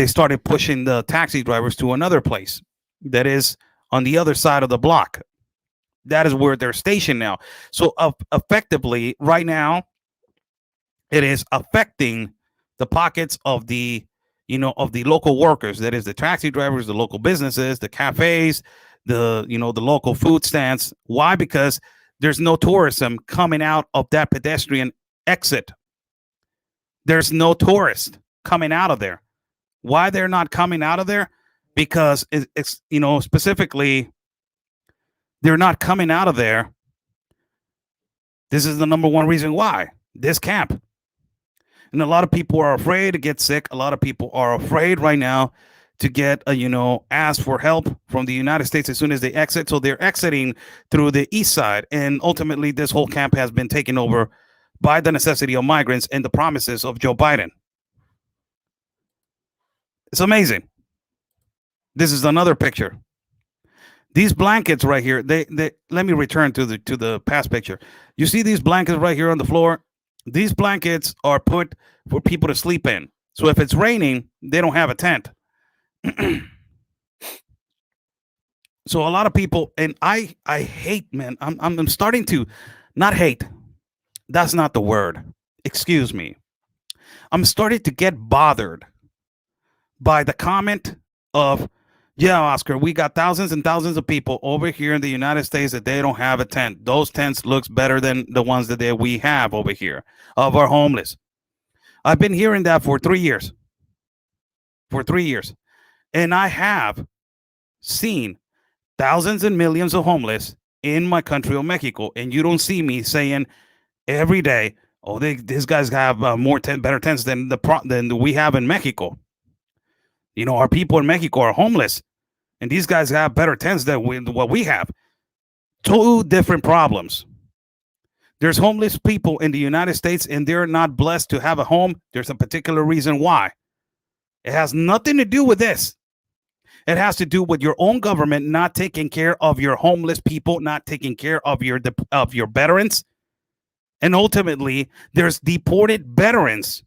A: started pushing the taxi drivers to another place that is on the other side of the block. That is where they're stationed now. So effectively, right now, it is affecting the pockets of the, of the local workers. That is the taxi drivers, the local businesses, the cafes, the local food stands. Why? Because there's no tourism coming out of that pedestrian exit. There's no tourist coming out of there. Why they're not coming out of there? Because it's specifically, they're not coming out of there. This is the number one reason why. This camp. And a lot of people are afraid to get sick. A lot of people are afraid right now to get, ask for help from the United States as soon as they exit. So they're exiting through the east side. And ultimately, this whole camp has been taken over by the necessity of migrants and the promises of Joe Biden. It's amazing. This is another picture. These blankets right here, they let me return to the past picture. You see these blankets right here on the floor? These blankets are put for people to sleep in. So if it's raining, they don't have a tent. So a lot of people, and I hate, man. I'm starting to not hate. That's not the word. Excuse me. I'm starting to get bothered by the comment of, yeah, Oscar, we got thousands and thousands of people over here in the United States that they don't have a tent. Those tents looks better than the ones that we have over here of our homeless. I've been hearing that for 3 years. For 3 years. And I have seen thousands and millions of homeless in my country of Mexico. And you don't see me saying every day, oh, these guys have better tents than we have in Mexico. You know, our people in Mexico are homeless. And these guys have better tents than what we have. Two different problems. There's homeless people in the United States and they're not blessed to have a home. There's a particular reason why. It has nothing to do with this. It has to do with your own government not taking care of your homeless people, not taking care of your veterans. And ultimately, there's deported veterans.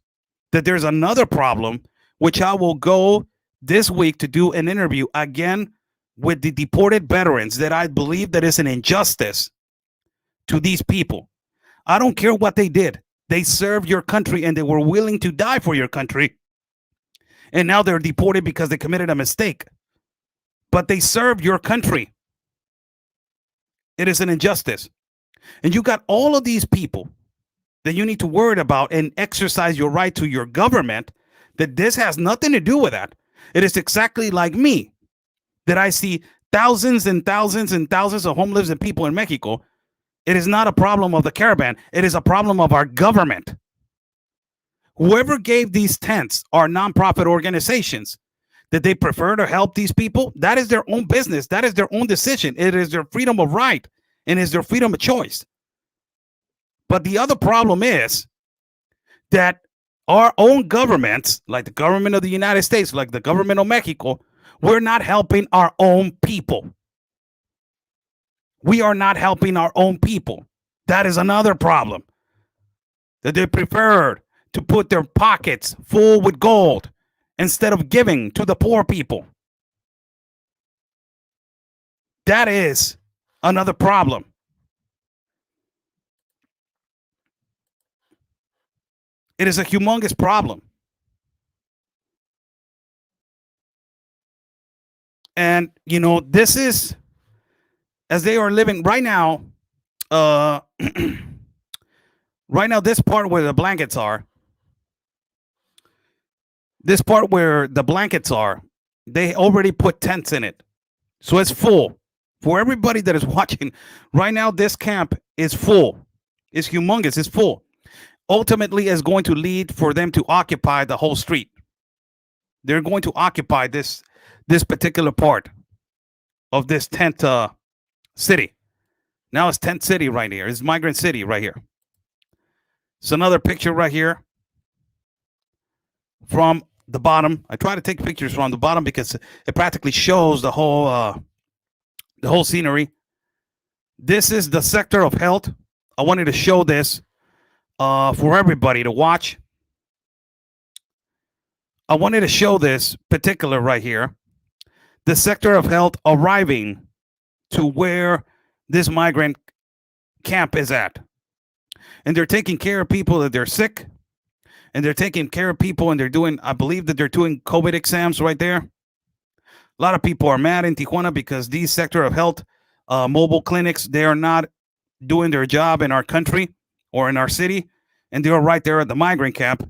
A: That there's another problem, which I will go this week to do an interview again with the deported veterans, that I believe that is an injustice to these people. I don't care what they did. They served your country and they were willing to die for your country. And now they're deported because they committed a mistake. But they served your country. It is an injustice. And you got all of these people that you need to worry about and exercise your right to your government, that this has nothing to do with that. It is exactly like me, that I see thousands and thousands and thousands of homeless and people in Mexico. It is not a problem of the caravan. It is a problem of our government. Whoever gave these tents are nonprofit organizations. That they prefer to help these people, that is their own business. That is their own decision. It is their freedom of right and is their freedom of choice. But the other problem is that our own governments, like the government of the United States, like the government of Mexico, we're not helping our own people. We are not helping our own people. That is another problem. That they preferred to put their pockets full with gold instead of giving to the poor people. That is another problem. It is a humongous problem. And, you know, this is, as they are living right now, right now, this part where the blankets are, they already put tents in it. So it's full. For everybody that is watching, right now, this camp is full. It's humongous. It's full. Ultimately, is going to lead for them to occupy the whole street. They're going to occupy this particular part of this tent city. Now it's tent city right here. It's migrant city right here. It's another picture right here from the bottom. I try to take pictures from the bottom because it practically shows the whole scenery. This is the sector of health. I wanted to show this for everybody to watch. I wanted to show this particular right here. The sector of health arriving to where this migrant camp is at. And they're taking care of people that they're sick. And they're taking care of people and they're doing, I believe that they're doing COVID exams right there. A lot of people are mad in Tijuana because these sector of health mobile clinics, they are not doing their job in our country or in our city. And they're right there at the migrant camp.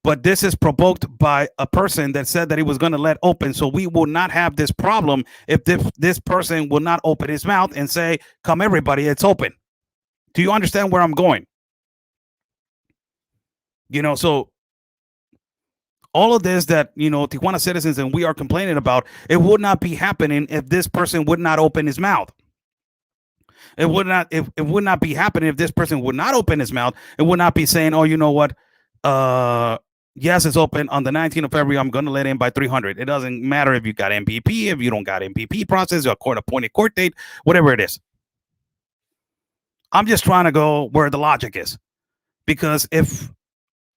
A: But this is provoked by a person that said that he was going to let open. So we will not have this problem if this person will not open his mouth and say, come everybody, it's open. Do you understand where I'm going? You know, so all of this that, you know, Tijuana citizens and we are complaining about, it would not be happening if this person would not open his mouth. It would not be happening if this person would not open his mouth. It would not be saying, oh, you know what? yes, it's open on the 19th of February. I'm going to let in by 300. It doesn't matter if you got MPP, if you don't got MPP process, or court-appointed court date, whatever it is. I'm just trying to go where the logic is. Because if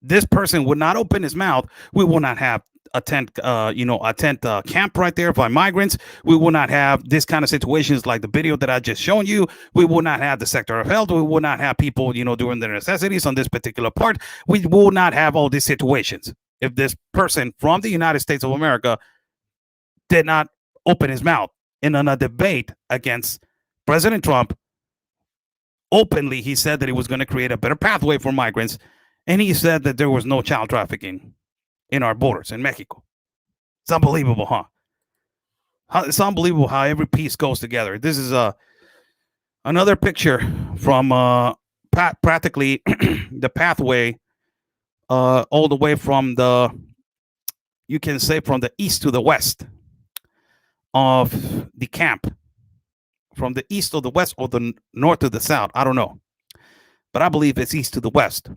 A: this person would not open his mouth, we will not have a tent camp right there by migrants. We will not have this kind of situations like the video that I just shown you. We will not have the sector of health. We will not have people, doing their necessities on this particular part. We will not have all these situations if this person from the United States of America did not open his mouth in a debate against President Trump. Openly, he said that he was going to create a better pathway for migrants. And he said that there was no child trafficking in our borders in Mexico. It's unbelievable, huh? It's unbelievable how every piece goes together. This is another picture from practically the pathway all the way from you can say from the east to the west of the camp. From the east or the west or the north to the south. I don't know. But I believe it's east to the west.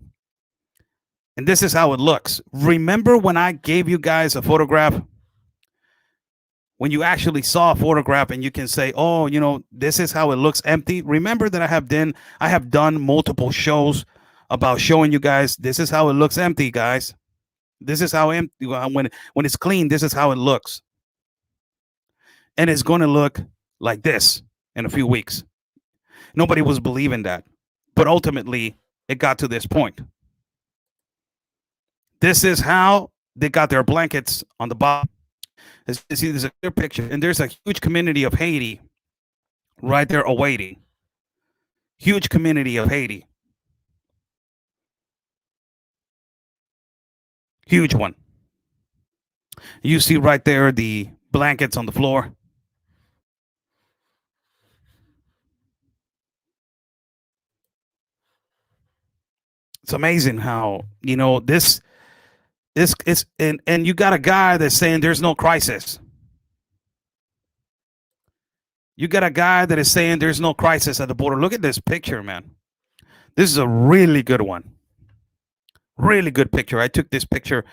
A: And this is how it looks. Remember when I gave you guys a photograph? When you actually saw a photograph and you can say, oh, this is how it looks empty. Remember that I have done multiple shows about showing you guys this is how it looks empty, guys. This is how empty when it's clean, this is how it looks. And it's going to look like this in a few weeks. Nobody was believing that. But ultimately, it got to this point. This is how they got their blankets on the bottom. As you see, there's a clear picture, and there's a huge community of Haiti right there awaiting. Huge community of Haiti. Huge one. You see right there the blankets on the floor. It's amazing how, this is, and you got a guy that's saying there's no crisis. You got a guy that is saying there's no crisis at the border. Look at this picture, man. This is a really good one. Really good picture. I took this picture.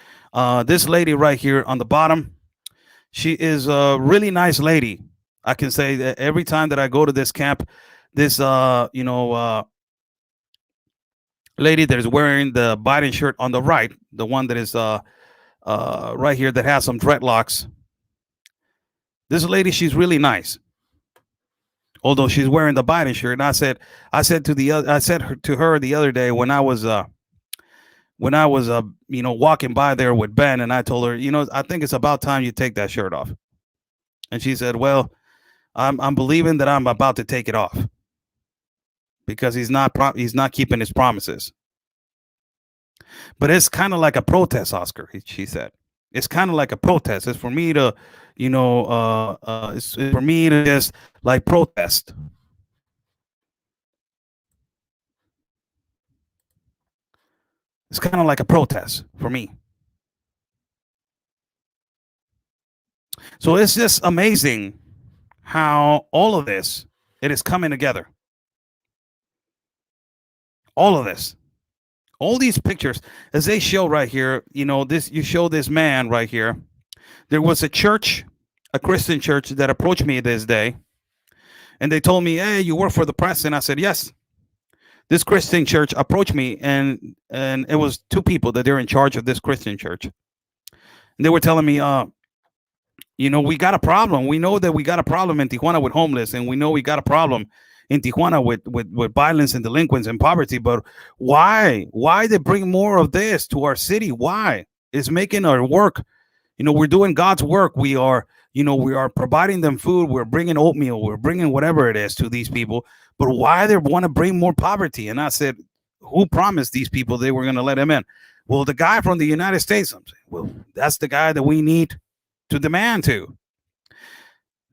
A: This lady right here on the bottom, she is a really nice lady. I can say that every time that I go to this camp, this, lady that is wearing the Biden shirt on the right, the one that is right here that has some dreadlocks. This lady, she's really nice. Although she's wearing the Biden shirt, and I said to her the other day when I was walking by there with Ben, and I told her, I think it's about time you take that shirt off. And she said, well, I'm believing that I'm about to take it off because he's not keeping his promises. But it's kind of like a protest, Oscar, she said. It's kind of like a protest. It's for me to, it's for me to just like protest. It's kind of like a protest for me. So it's just amazing how all of this, it is coming together. All of this. All these pictures, as they show right here, you show this man right here. There was a church, a Christian church that approached me this day. And they told me, hey, you work for the press. And I said, yes. This Christian church approached me, and it was two people that they're in charge of this Christian church. And they were telling me, we got a problem. We know that we got a problem in Tijuana with homeless, and we know we got a problem in Tijuana with violence and delinquents and poverty. But why they bring more of this to our city? Why? It's making our work. We're doing God's work. We are providing them food. We're bringing oatmeal. We're bringing whatever it is to these people. But why they want to bring more poverty? And I said, who promised these people they were going to let them in? Well, the guy from the United States. I'm saying, well, that's the guy that we need to demand to.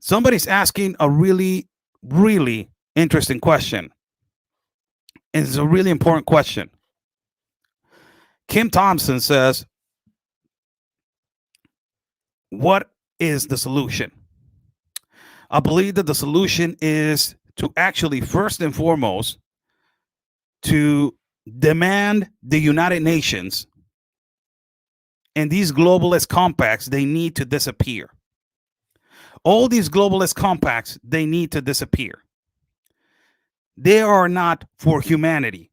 A: Somebody's asking a really, really interesting question. And it's a really important question. Kim Thompson says, what is the solution? I believe that the solution is to actually, first and foremost, to demand the United Nations and these globalist compacts, they need to disappear. All these globalist compacts, they need to disappear. They are not for humanity.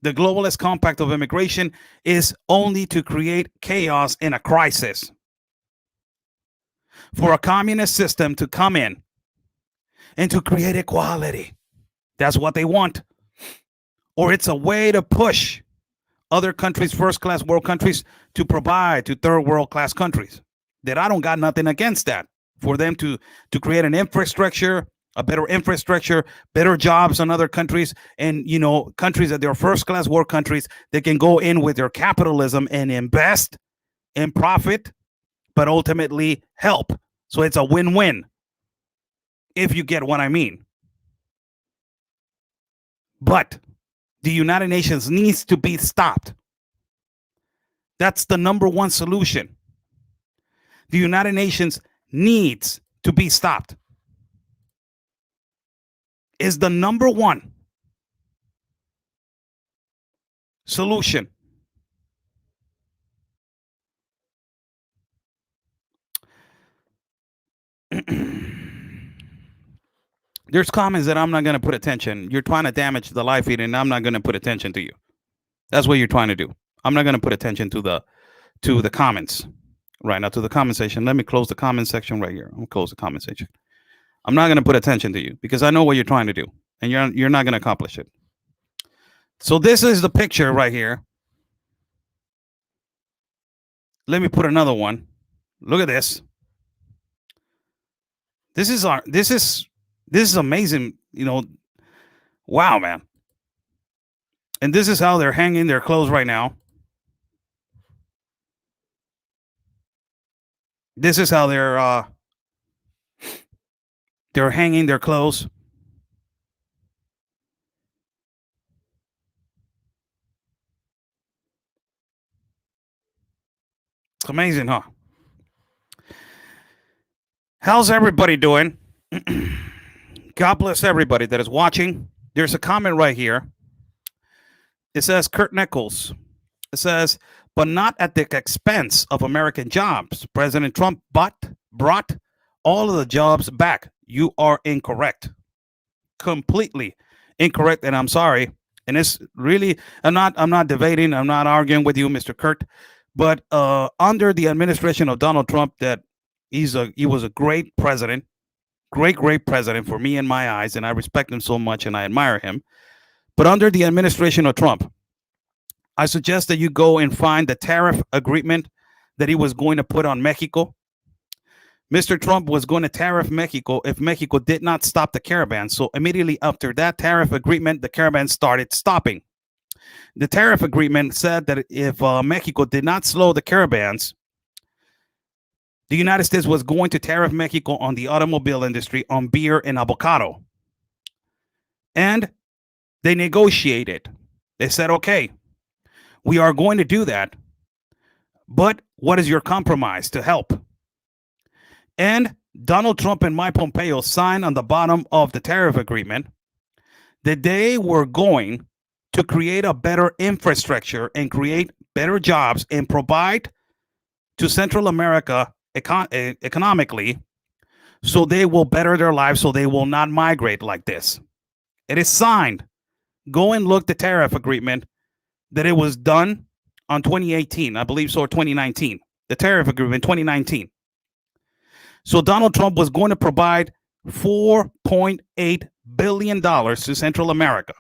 A: The globalist compact of immigration is only to create chaos in a crisis. For a communist system to come in and to create equality. That's what they want. Or it's a way to push other countries, first-class world countries, to provide to third world-class countries. That I don't got nothing against that. For them to create an infrastructure, a better infrastructure, better jobs in other countries, and countries that they're first-class world countries that can go in with their capitalism and invest and profit, but ultimately help. So it's a win-win, if you get what I mean. But the United Nations needs to be stopped. That's the number one solution. The United Nations needs to be stopped. Is the number one solution. There's comments that I'm not going to put attention. You're trying to damage the live feed, and I'm not going to put attention to you. That's what you're trying to do. I'm not going to put attention to the comments right now, to the comment section. Let me close the comment section right here. I'll close the comment section. I'm not going to put attention to you because I know what you're trying to do, and you're not going to accomplish it. So this is the picture right here. Let me put another one. Look at this. This is amazing, wow, man. And this is how they're hanging their clothes right now. This is how they're hanging their clothes. It's amazing, huh? How's everybody doing? God bless everybody that is watching. There's a comment right here. It says, Kurt Nichols. It says, but not at the expense of American jobs. President Trump brought all of the jobs back. You are incorrect. Completely incorrect. And I'm sorry. And it's really, I'm not debating. I'm not arguing with you, Mr. Kurt. But under the administration of Donald Trump, that he was a great president. Great president for me in my eyes, and I respect him so much and I admire him. But under the administration of Trump, I suggest that you go and find the tariff agreement that he was going to put on Mexico. Mr. Trump was going to tariff Mexico if Mexico did not stop the caravan. So immediately after that tariff agreement, the caravan started stopping. The tariff agreement said that if Mexico did not slow the caravans, the United States was going to tariff Mexico on the automobile industry, on beer and avocado. And they negotiated. They said, okay, we are going to do that. But what is your compromise to help? And Donald Trump and Mike Pompeo signed on the bottom of the tariff agreement that they were going to create a better infrastructure and create better jobs and provide to Central America economically, so they will better their lives, so they will not migrate like this. It is signed. Go and look the tariff agreement that it was done on 2018, I believe so, or 2019. The tariff agreement 2019. So Donald Trump was going to provide $4.8 billion to Central America.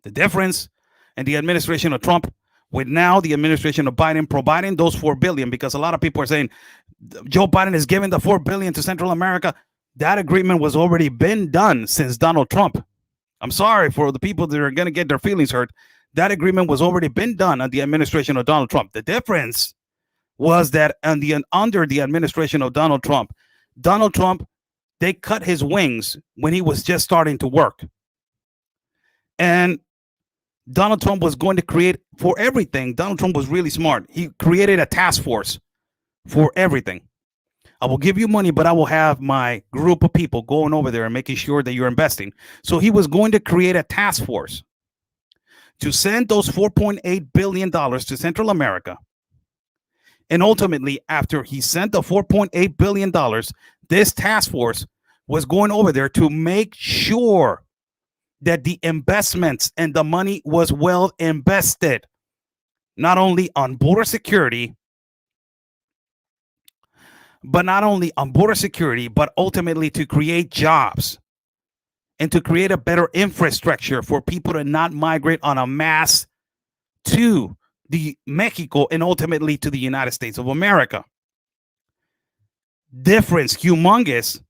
A: The difference in the administration of Trump with now the administration of Biden providing those $4 billion, because a lot of people are saying Joe Biden is giving the $4 billion to Central America. That agreement was already been done since Donald Trump. I'm sorry for the people that are going to get their feelings hurt. That agreement was already been done on the administration of Donald Trump. The difference was that under the administration of Donald Trump, they cut his wings when he was just starting to work. And Donald Trump was going to create for everything. Donald Trump was really smart. He created a task force for everything. I will give you money, but I will have my group of people going over there and making sure that you're investing. So he was going to create a task force to send those $4.8 billion to Central America And ultimately, after he sent the $4.8 billion, this task force was going over there to make sure that the investments and the money was well invested, not only on border security, but ultimately to create jobs and to create a better infrastructure for people to not migrate on a mass to the Mexico and ultimately to the United States of America. Difference humongous.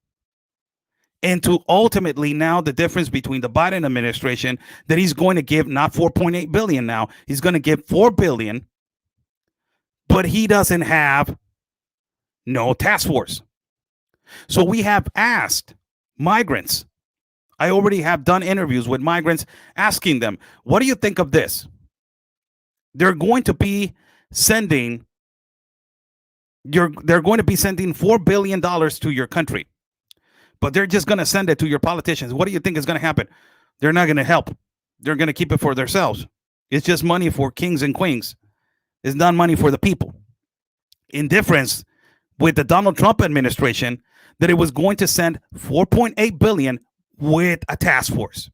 A: And to ultimately now the difference between the Biden administration that he's going to give not 4.8 billion now, he's going to give 4 billion, but he doesn't have no task force. So we have asked migrants. I already have done interviews with migrants asking them, what do you think of this? They're going to be sending $4 billion to your country, but they're just going to send it to your politicians. What do you think is going to happen? They're not going to help. They're going to keep it for themselves. It's just money for kings and queens. It's not money for the people. In difference with the Donald Trump administration, that it was going to send 4.8 billion with a task force.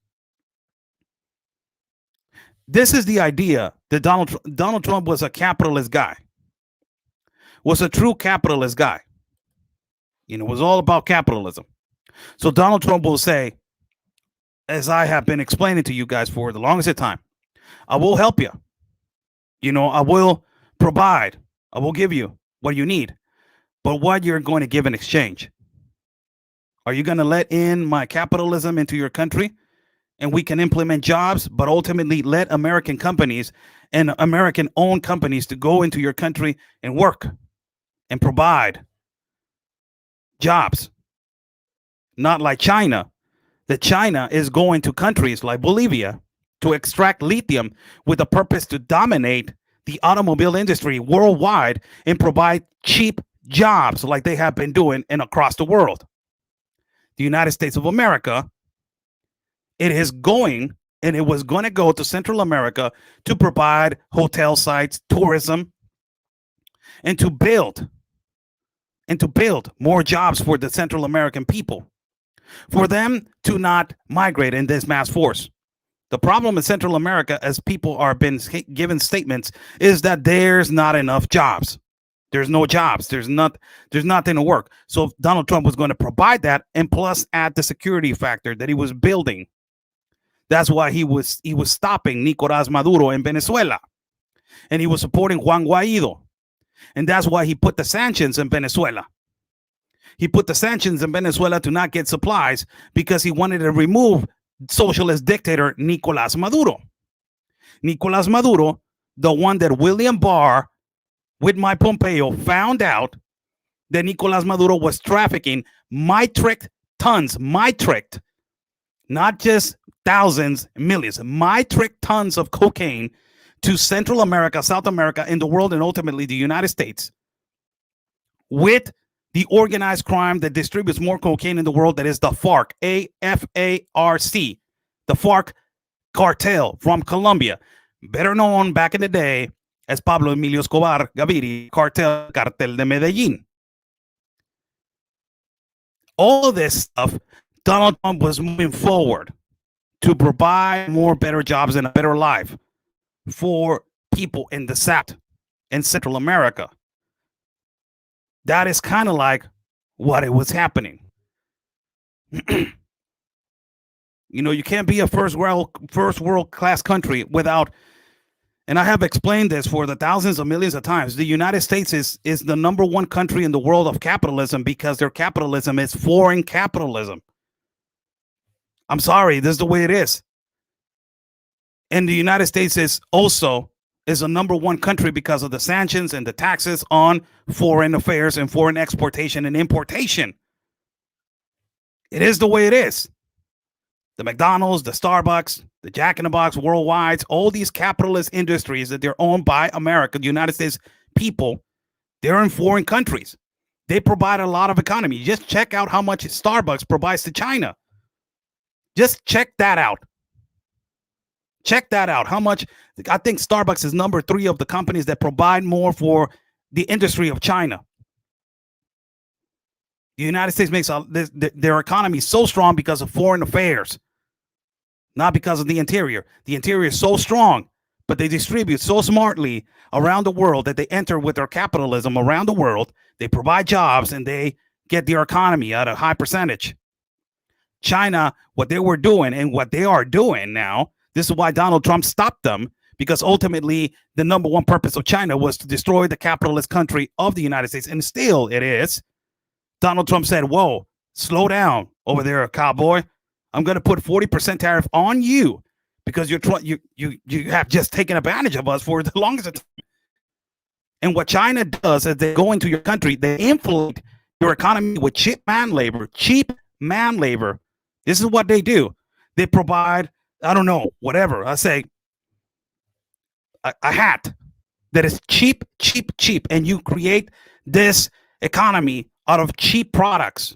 A: This is the idea that Donald Trump was a capitalist guy, was a true capitalist guy. It was all about capitalism. So Donald Trump will say, as I have been explaining to you guys for the longest time, I will help you. I will provide. I will give you what you need. But what you're going to give in exchange? Are you going to let in my capitalism into your country and we can implement jobs, but ultimately let American companies and American-owned companies to go into your country and work and provide jobs? Not like China, that China is going to countries like Bolivia to extract lithium with the purpose to dominate the automobile industry worldwide and provide cheap jobs like they have been doing and across the world. The United States of America, it was going to go to Central America to provide hotel sites, tourism, and to build more jobs for the Central American people, for them to not migrate in this mass force. The problem in Central America, as people are been given statements, is that there's not enough jobs. There's no jobs. There's nothing to work. So Donald Trump was going to provide that, and plus add the security factor that he was building. That's why he was stopping Nicolás Maduro in Venezuela, and he was supporting Juan Guaido, and that's why he put the sanctions in Venezuela. He put the sanctions in Venezuela to not get supplies because he wanted to remove socialist dictator Nicolás Maduro. Nicolás Maduro, the one that William Barr with Mike Pompeo found out that Nicolás Maduro was trafficking metric tons, not just thousands, millions, metric tons of cocaine to Central America, South America, and the world, and ultimately the United States, with the organized crime that distributes more cocaine in the world, that is the FARC, AFARC, the FARC cartel from Colombia, better known back in the day as Pablo Emilio Escobar Gaviria, cartel de Medellín. All of this stuff, Donald Trump was moving forward to provide more better jobs and a better life for people in the South and Central America. That is kind of like what it was happening. You can't be a first world class country without, and I have explained this for the thousands of millions of times, the United States is the number one country in the world of capitalism because their capitalism is foreign capitalism. I'm sorry, this is the way it is. And the United States is a number one country because of the sanctions and the taxes on foreign affairs and foreign exportation and importation. It is the way it is. The McDonald's, the Starbucks, the Jack in the Box worldwide, all these capitalist industries that they're owned by America, the United States people, they're in foreign countries. They provide a lot of economy. Just check out how much Starbucks provides to China. Just check that out. Check that out. How much? I think Starbucks is number 3 of the companies that provide more for the industry of China. The United States makes their economy so strong because of foreign affairs, not because of the interior. The interior is so strong, but they distribute so smartly around the world that they enter with their capitalism around the world. They provide jobs and they get their economy at a high percentage. China, what they were doing and what they are doing now, this is why Donald Trump stopped them, because ultimately the number one purpose of China was to destroy the capitalist country of the United States, and still it is. Donald Trump said, whoa, slow down over there, cowboy. I'm going to put 40% tariff on you because you have just taken advantage of us for the longest time. And what China does is they go into your country, they inflate your economy with cheap man labor. This is what they do. They provide, I don't know, whatever. I say a hat that is cheap, and you create this economy out of cheap products,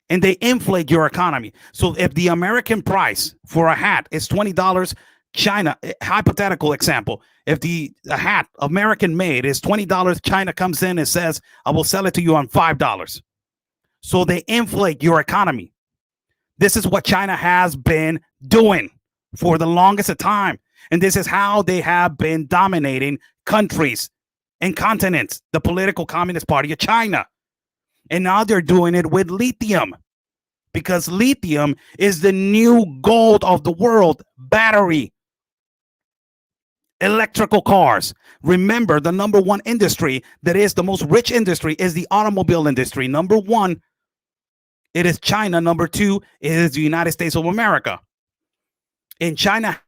A: and they inflate your economy. So if the American price for a hat is $20, China, hypothetical example, if a hat American made is $20, China comes in and says, I will sell it to you on $5. So they inflate your economy. This is what China has been doing for the longest of time. And this is how they have been dominating countries and continents, the political Communist Party of China. And now they're doing it with lithium, because lithium is the new gold of the world. Battery, electrical cars. Remember, the number one industry that is the most rich industry is the automobile industry. Number one, it is China. Number two is the United States of America. And China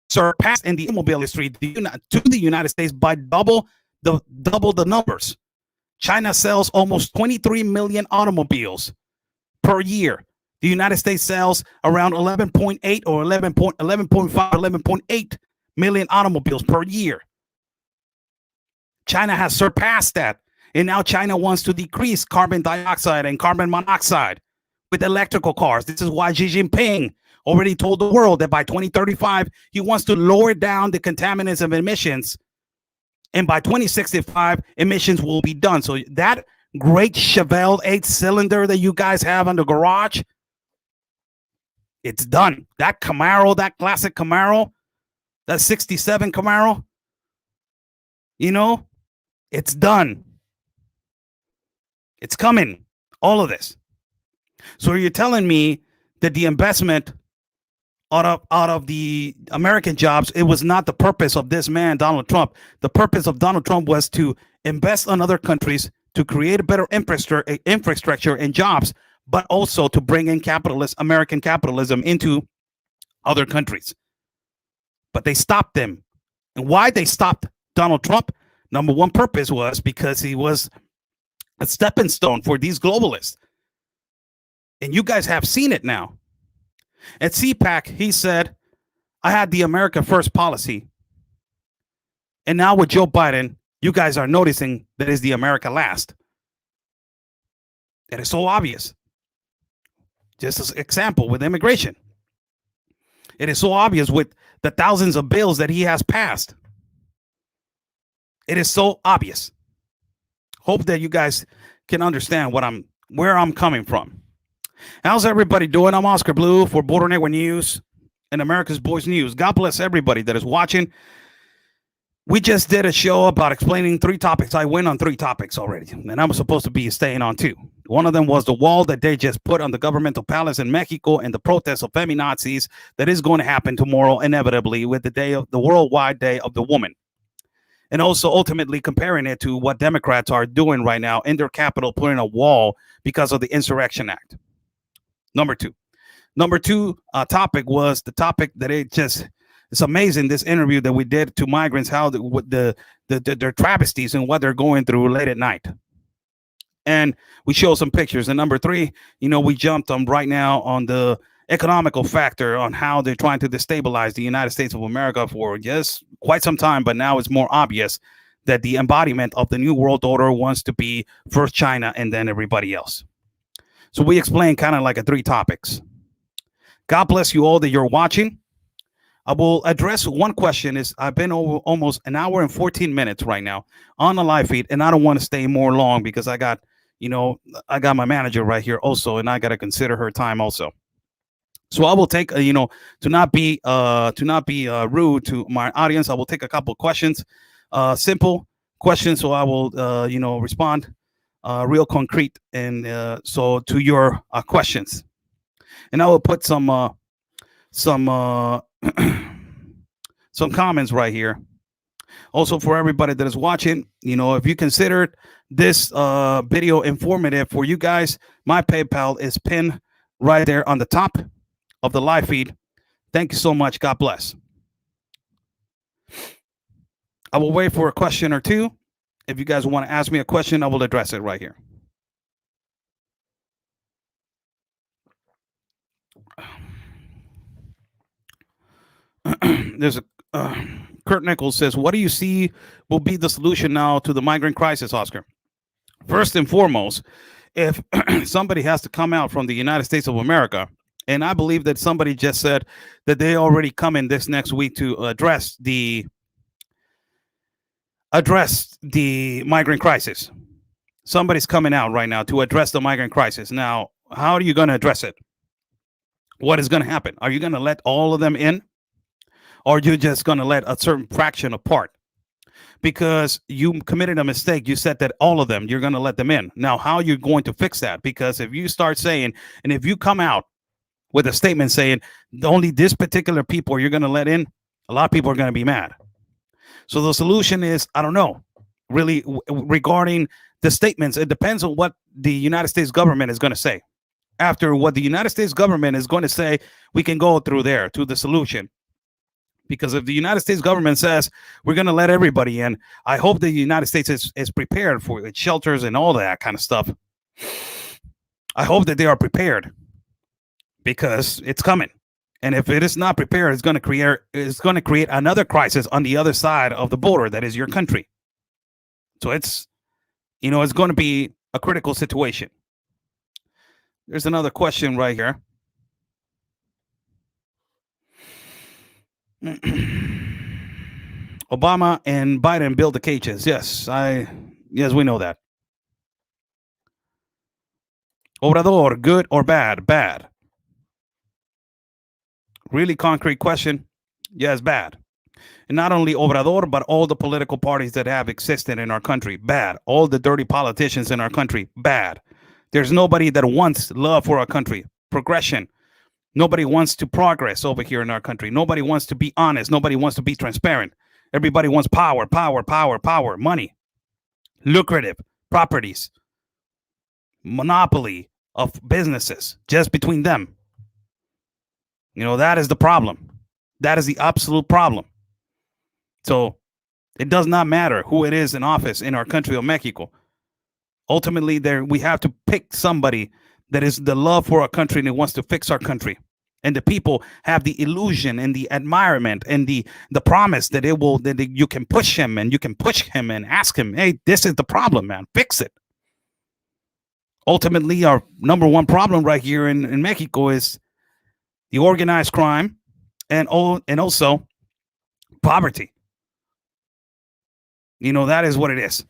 A: surpassed in the automobile industry to the United States by double the numbers. China sells almost 23 million automobiles per year. The United States sells around 11.8 or 11.5, 11.8 million automobiles per year. China has surpassed that. And now China wants to decrease carbon dioxide and carbon monoxide with electrical cars. This is why Xi Jinping already told the world that by 2035, he wants to lower down the contaminants of emissions. And by 2065, emissions will be done. So that great Chevelle 8-cylinder that you guys have in the garage, it's done. That Camaro, that classic Camaro, that 67 Camaro, it's done. It's coming. All of this. So you're telling me that the investment out of the American jobs, it was not the purpose of this man, Donald Trump. The purpose of Donald Trump was to invest in other countries, to create a better infrastructure and jobs, but also to bring in American capitalism into other countries. But they stopped them. And why they stopped Donald Trump? Number one purpose was because he was a stepping stone for these globalists. And you guys have seen it now. At CPAC, he said, I had the America First policy. And now with Joe Biden, you guys are noticing that is the America Last. It is so obvious. Just as an example with immigration. It is so obvious with the thousands of bills that he has passed. It is so obvious. Hope that you guys can understand where I'm coming from. How's everybody doing? I'm Oscar Blue for Border Network News and America's Voice News. God bless everybody that is watching. We just did a show about explaining 3 topics. I went on 3 topics already, and I was supposed to be staying on 2. One of them was the wall that they just put on the governmental palace in Mexico and the protests of feminazis that is going to happen tomorrow, inevitably, with the Worldwide Day of the Woman. And also ultimately comparing it to what Democrats are doing right now in their capital, putting a wall because of the Insurrection Act. Number two topic was the topic that it's amazing, this interview that we did to migrants, how their travesties and what they're going through late at night. And we show some pictures. And number 3, we jumped on right now on the economical factor on how they're trying to destabilize the United States of America for just quite some time. But now it's more obvious that the embodiment of the New World Order wants to be first China and then everybody else. So we explain kind of like 3 topics. God bless you all that you're watching. I will address one question. Is I've been over almost an hour and 14 minutes right now on the live feed, and I don't want to stay more long because I got, I got my manager right here also, and I got to consider her time also. So I will take, to not be rude to my audience. I will take a couple of questions, simple questions. So I will, respond real concrete and so to your questions, and I will put some some comments right here. Also, for everybody that is watching, if you considered this video informative for you guys, my PayPal is pinned right there on the top of the live feed. Thank you so much. God bless. I will wait for a question or two. If you guys want to ask me a question, I will address it right here. There's a Kurt Nichols says, what do you see will be the solution now to the migrant crisis, Oscar? First and foremost, if somebody has to come out from the United States of America, and I believe that somebody just said that they already come in this next week to address the migrant crisis. Somebody's coming out right now to address the migrant crisis. Now, how are you going to address it? What is going to happen? Are you going to let all of them in? Or are you just going to let a certain fraction apart? Because you committed a mistake. You said that all of them, you're going to let them in. Now, how are you going to fix that? Because if you start saying, and if you come out with a statement saying only this particular people you're going to let in, a lot of people are going to be mad. So the solution is, I don't know, really regarding the statements. It depends on what the United States government is going to say. After what the United States government is going to say, we can go through there to the solution. Because if the United States government says we're going to let everybody in, I hope the United States is prepared for its shelters and all that kind of stuff. I hope that they are prepared because it's coming. And if it is not prepared, it's going to create another crisis on the other side of the border. That is your country. So it's going to be a critical situation. There's another question right here. Obama and Biden build the cages. Yes, we know that. Obrador, good or bad? Bad. Really concrete question. Yes, bad. And not only Obrador, but all the political parties that have existed in our country. Bad. All the dirty politicians in our country. Bad. There's nobody that wants love for our country. Progression. Nobody wants to progress over here in our country. Nobody wants to be honest. Nobody wants to be transparent. Everybody wants power, money, lucrative properties, monopoly of businesses just between them. That is the problem. That is the absolute problem. So it does not matter who it is in office in our country of Mexico. Ultimately, we have to pick somebody that is the love for our country and wants to fix our country. And the people have the illusion and the admirement and the promise that you can push him and ask him, hey, this is the problem, man, fix it. Ultimately, our number one problem right here in Mexico is the organized crime and also poverty. That is what it is.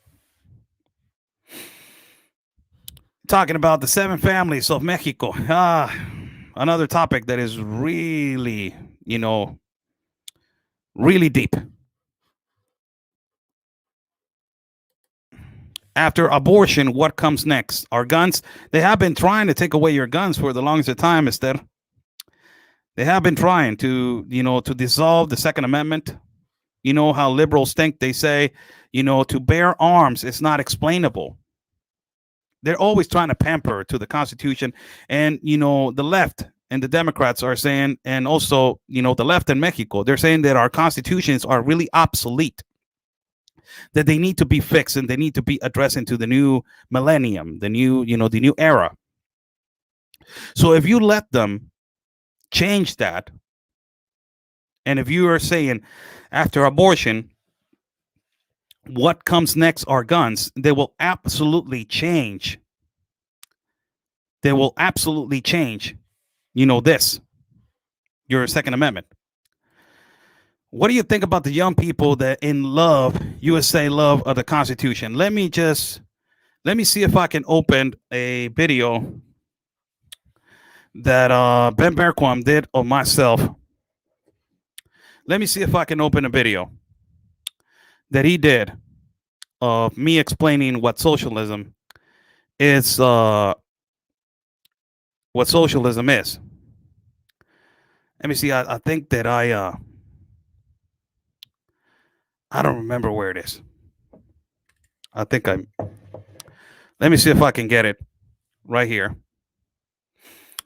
A: Talking about the 7 families of Mexico. Another topic that is really, really deep. After abortion, what comes next? Our guns. They have been trying to take away your guns for the longest time, Esther. They have been trying to dissolve the Second Amendment. You know how liberals think. They say, to bear arms is not explainable. They're always trying to pamper to the Constitution. And, the left and the Democrats are saying, and also, the left in Mexico, they're saying that our constitutions are really obsolete, that they need to be fixed and they need to be addressed into the new millennium, the new era. So if you let them change that, and if you are saying after abortion, what comes next are guns, they will absolutely change. They will absolutely change, this, your Second Amendment. What do you think about the young people that in love, USA love of the Constitution? Let me see if I can open a video that Ben Berquam did of myself. Let me see if I can open a video that he did of me explaining what socialism is. What socialism is. Let me see. I think that I don't remember where it is. Let me see if I can get it right here.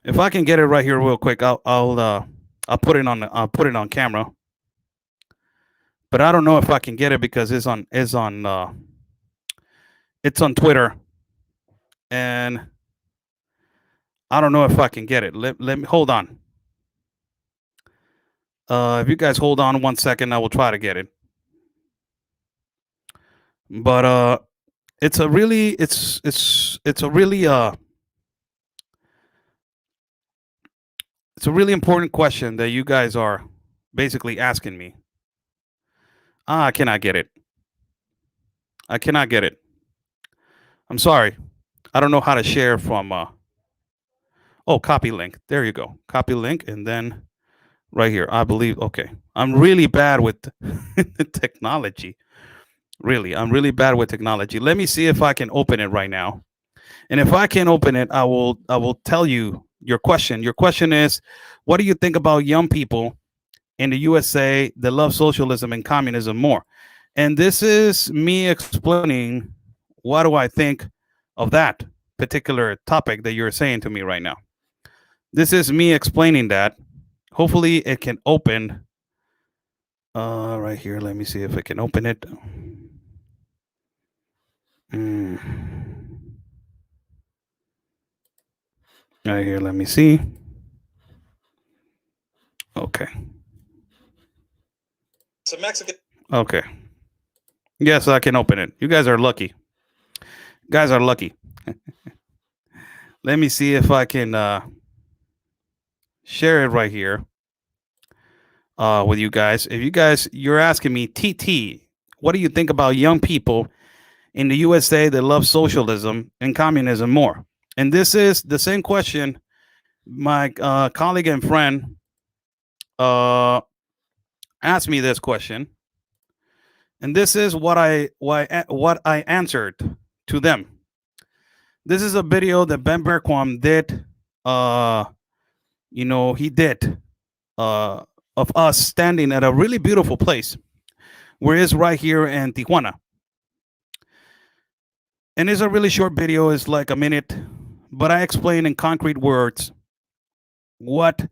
A: If I can get it right here real quick, I'll put it on camera. But I don't know if I can get it because it's on Twitter, and I don't know if I can get it. Let me hold on. If you guys hold on 1 second, I will try to get it. But it's a really important question that you guys are basically asking me. I cannot get it. I'm sorry. I don't know how to share from copy link. There you go. Copy link, and then right here, I believe. Okay. I'm really bad with technology. Really, I'm really bad with technology. Let me see if I can open it right now. And if I can open it, I will tell you your question. Your question is, what do you think about young people in the USA that love socialism and communism more? And this is me explaining what do I think of that particular topic that you're saying to me right now. This is me explaining that. Hopefully it can open right here. Let me see if I can open it. Right here, let me see. Okay.
B: So Mexican.
A: Okay. Yes, I can open it. You guys are lucky. Let me see if I can share it right here with you guys. If you're asking me, TT, what do you think about young people in the USA that love socialism and communism more? And this is the same question my colleague and friend asked me this question, and this is what I answered to them. This is a video that Ben Berquam did. He did of us standing at a really beautiful place, where it's right here in Tijuana. And it's a really short video. It's like a minute, but I explain in concrete words what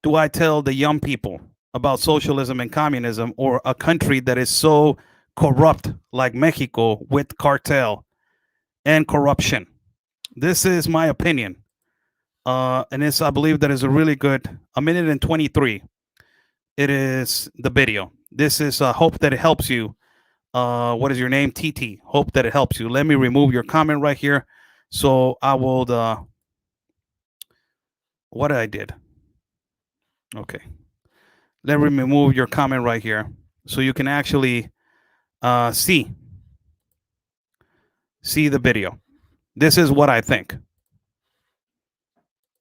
A: do I tell the young people about socialism and communism, or a country that is so corrupt like Mexico with cartel and corruption. This is my opinion. And I believe that is a really good, a minute and 23. It is the video. This is hope that it helps you. What is your name? TT. Hope that it helps you. Let me remove your comment right here. So I will, what I did. Okay. Let me remove your comment right here so you can actually see the video. This is what I think.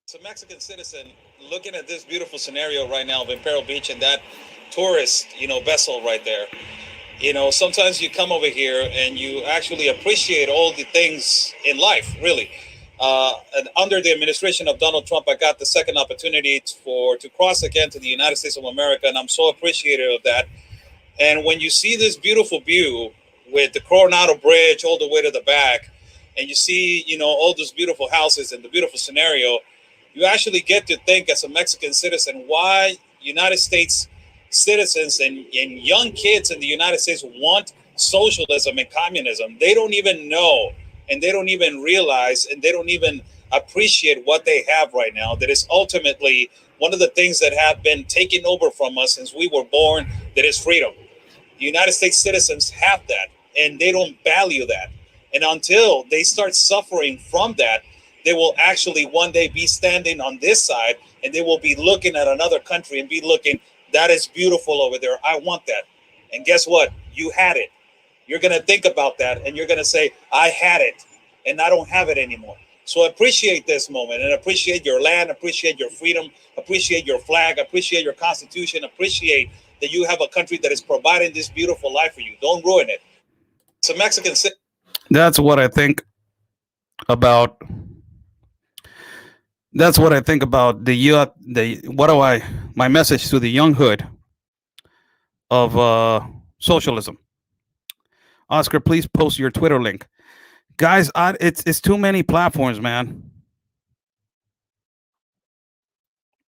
B: It's a Mexican citizen looking at this beautiful scenario right now of Imperial Beach and that tourist, vessel right there. Sometimes you come over here and you actually appreciate all the things in life, really. And under the administration of Donald Trump, I got the second opportunity to cross again to the United States of America, and I'm so appreciative of that. And when you see this beautiful view with the Coronado Bridge all the way to the back, and you see, all those beautiful houses and the beautiful scenario, you actually get to think as a Mexican citizen why United States citizens and young kids in the United States want socialism and communism. They don't even know, and they don't even realize, and they don't even appreciate what they have right now. That is ultimately one of the things that have been taken over from us since we were born, that is freedom. The United States citizens have that, and they don't value that. And until they start suffering from that, they will actually one day be standing on this side, and they will be looking at another country and be looking, That is beautiful over there. I want that. And guess what? You had it. You're going to think about that and you're going to say, I had it and I don't have it anymore. So appreciate this moment and appreciate your land, appreciate your freedom, appreciate your flag, appreciate your constitution, appreciate that you have a country that is providing this beautiful life for you. Don't ruin it. It's a Mexican city.
A: That's what I think about. That's what I think about the youth. My message to the young hood of socialism. Oscar, please post your Twitter link, guys. It's too many platforms, man.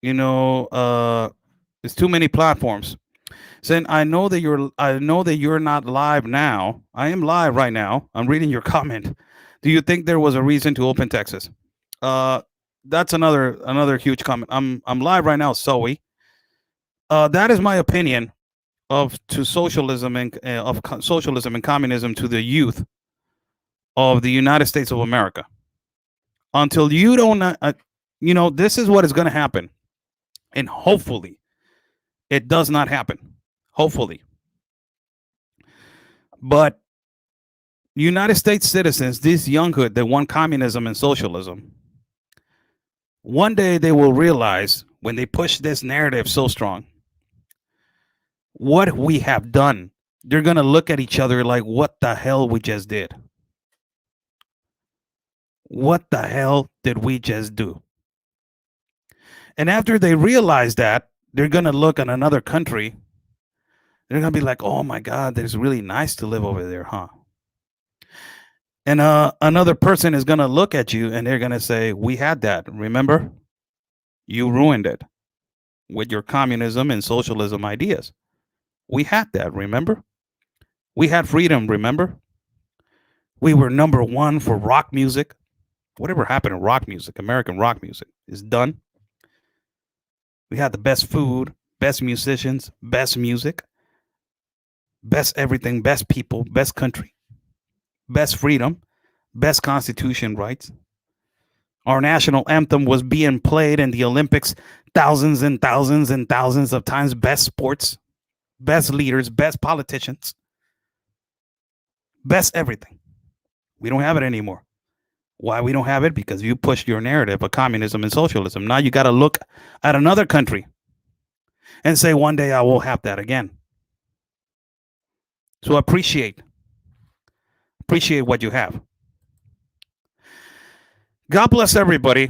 A: You know, it's too many platforms. Saying I know that you're not live now. I am live right now. I'm reading your comment. Do you think there was a reason to open Texas? That's another huge comment. I'm live right now, Zoe. That is my opinion of socialism and communism to the youth of the United States of America. Until you don't, this is what is going to happen, and hopefully, it does not happen. Hopefully, but United States citizens, this young hood that want communism and socialism, one day they will realize when they push this narrative so strong, what we have done. They're going to look at each other like, what the hell we just did? What the hell did we just do? And after they realize that, they're going to look at another country. They're going to be like, oh my God, it's really nice to live over there, huh? And another person is going to look at you and they're going to say, we had that. Remember? You ruined it with your communism and socialism ideas. We had that. Remember? We had freedom. Remember? We were #1 for rock music. Whatever happened to rock music, American rock music, is done. We had the best food, best musicians, best music, best everything, best people, best country, best freedom, best constitution rights. Our national anthem was being played in the Olympics thousands and thousands and thousands of times. Best sports, best leaders, best politicians, best everything. We don't have it anymore. Why we don't have it? Because you pushed your narrative of communism and socialism. Now you got to look at another country and say, one day I will have that again. So appreciate what you have. God bless everybody.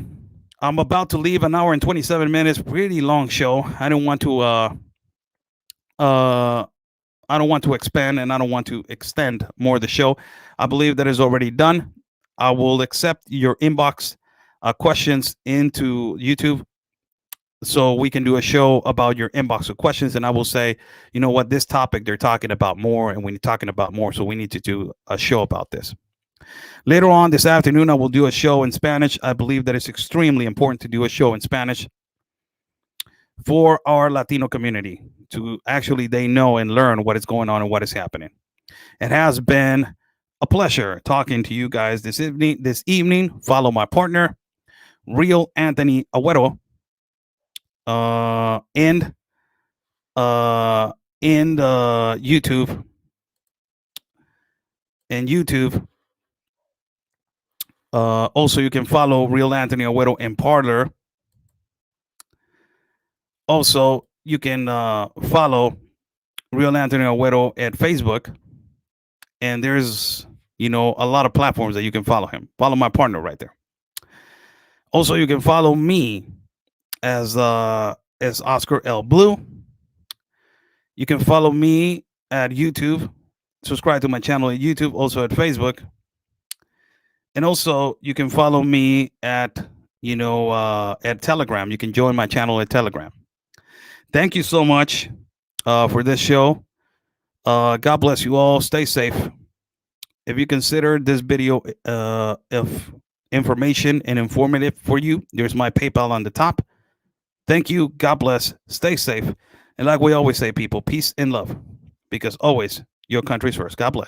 A: I'm about to leave, an hour and 27 minutes. Really long show. I don't want to expand, and I don't want to extend more of the show. I believe that is already done. I will accept your inbox questions into YouTube so we can do a show about your inbox of questions. And I will say, you know what, this topic they're talking about more, and we're talking about more, so we need to do a show about this. Later on this afternoon, I will do a show in Spanish. I believe that it's extremely important to do a show in Spanish for our Latino community, to actually they know and learn what is going on and what is happening. It has been a pleasure talking to you guys this evening. Follow my partner, Real Anthony Agüero, in YouTube. Also, you can follow Real Anthony Agüero in Parler. Also, you can follow Real Anthony Agüero at Facebook. And there's, a lot of platforms that you can follow him. Follow my partner right there. Also, you can follow me as Oscar L. Blue. You can follow me at YouTube. Subscribe to my channel at YouTube, also at Facebook. And also, you can follow me at Telegram. You can join my channel at Telegram. Thank you so much for this show. God bless you all. Stay safe. If you consider this video of information and informative for you, there's my PayPal on the top. Thank you. God bless. Stay safe. And like we always say, people, peace and love. Because always your country's first. God bless.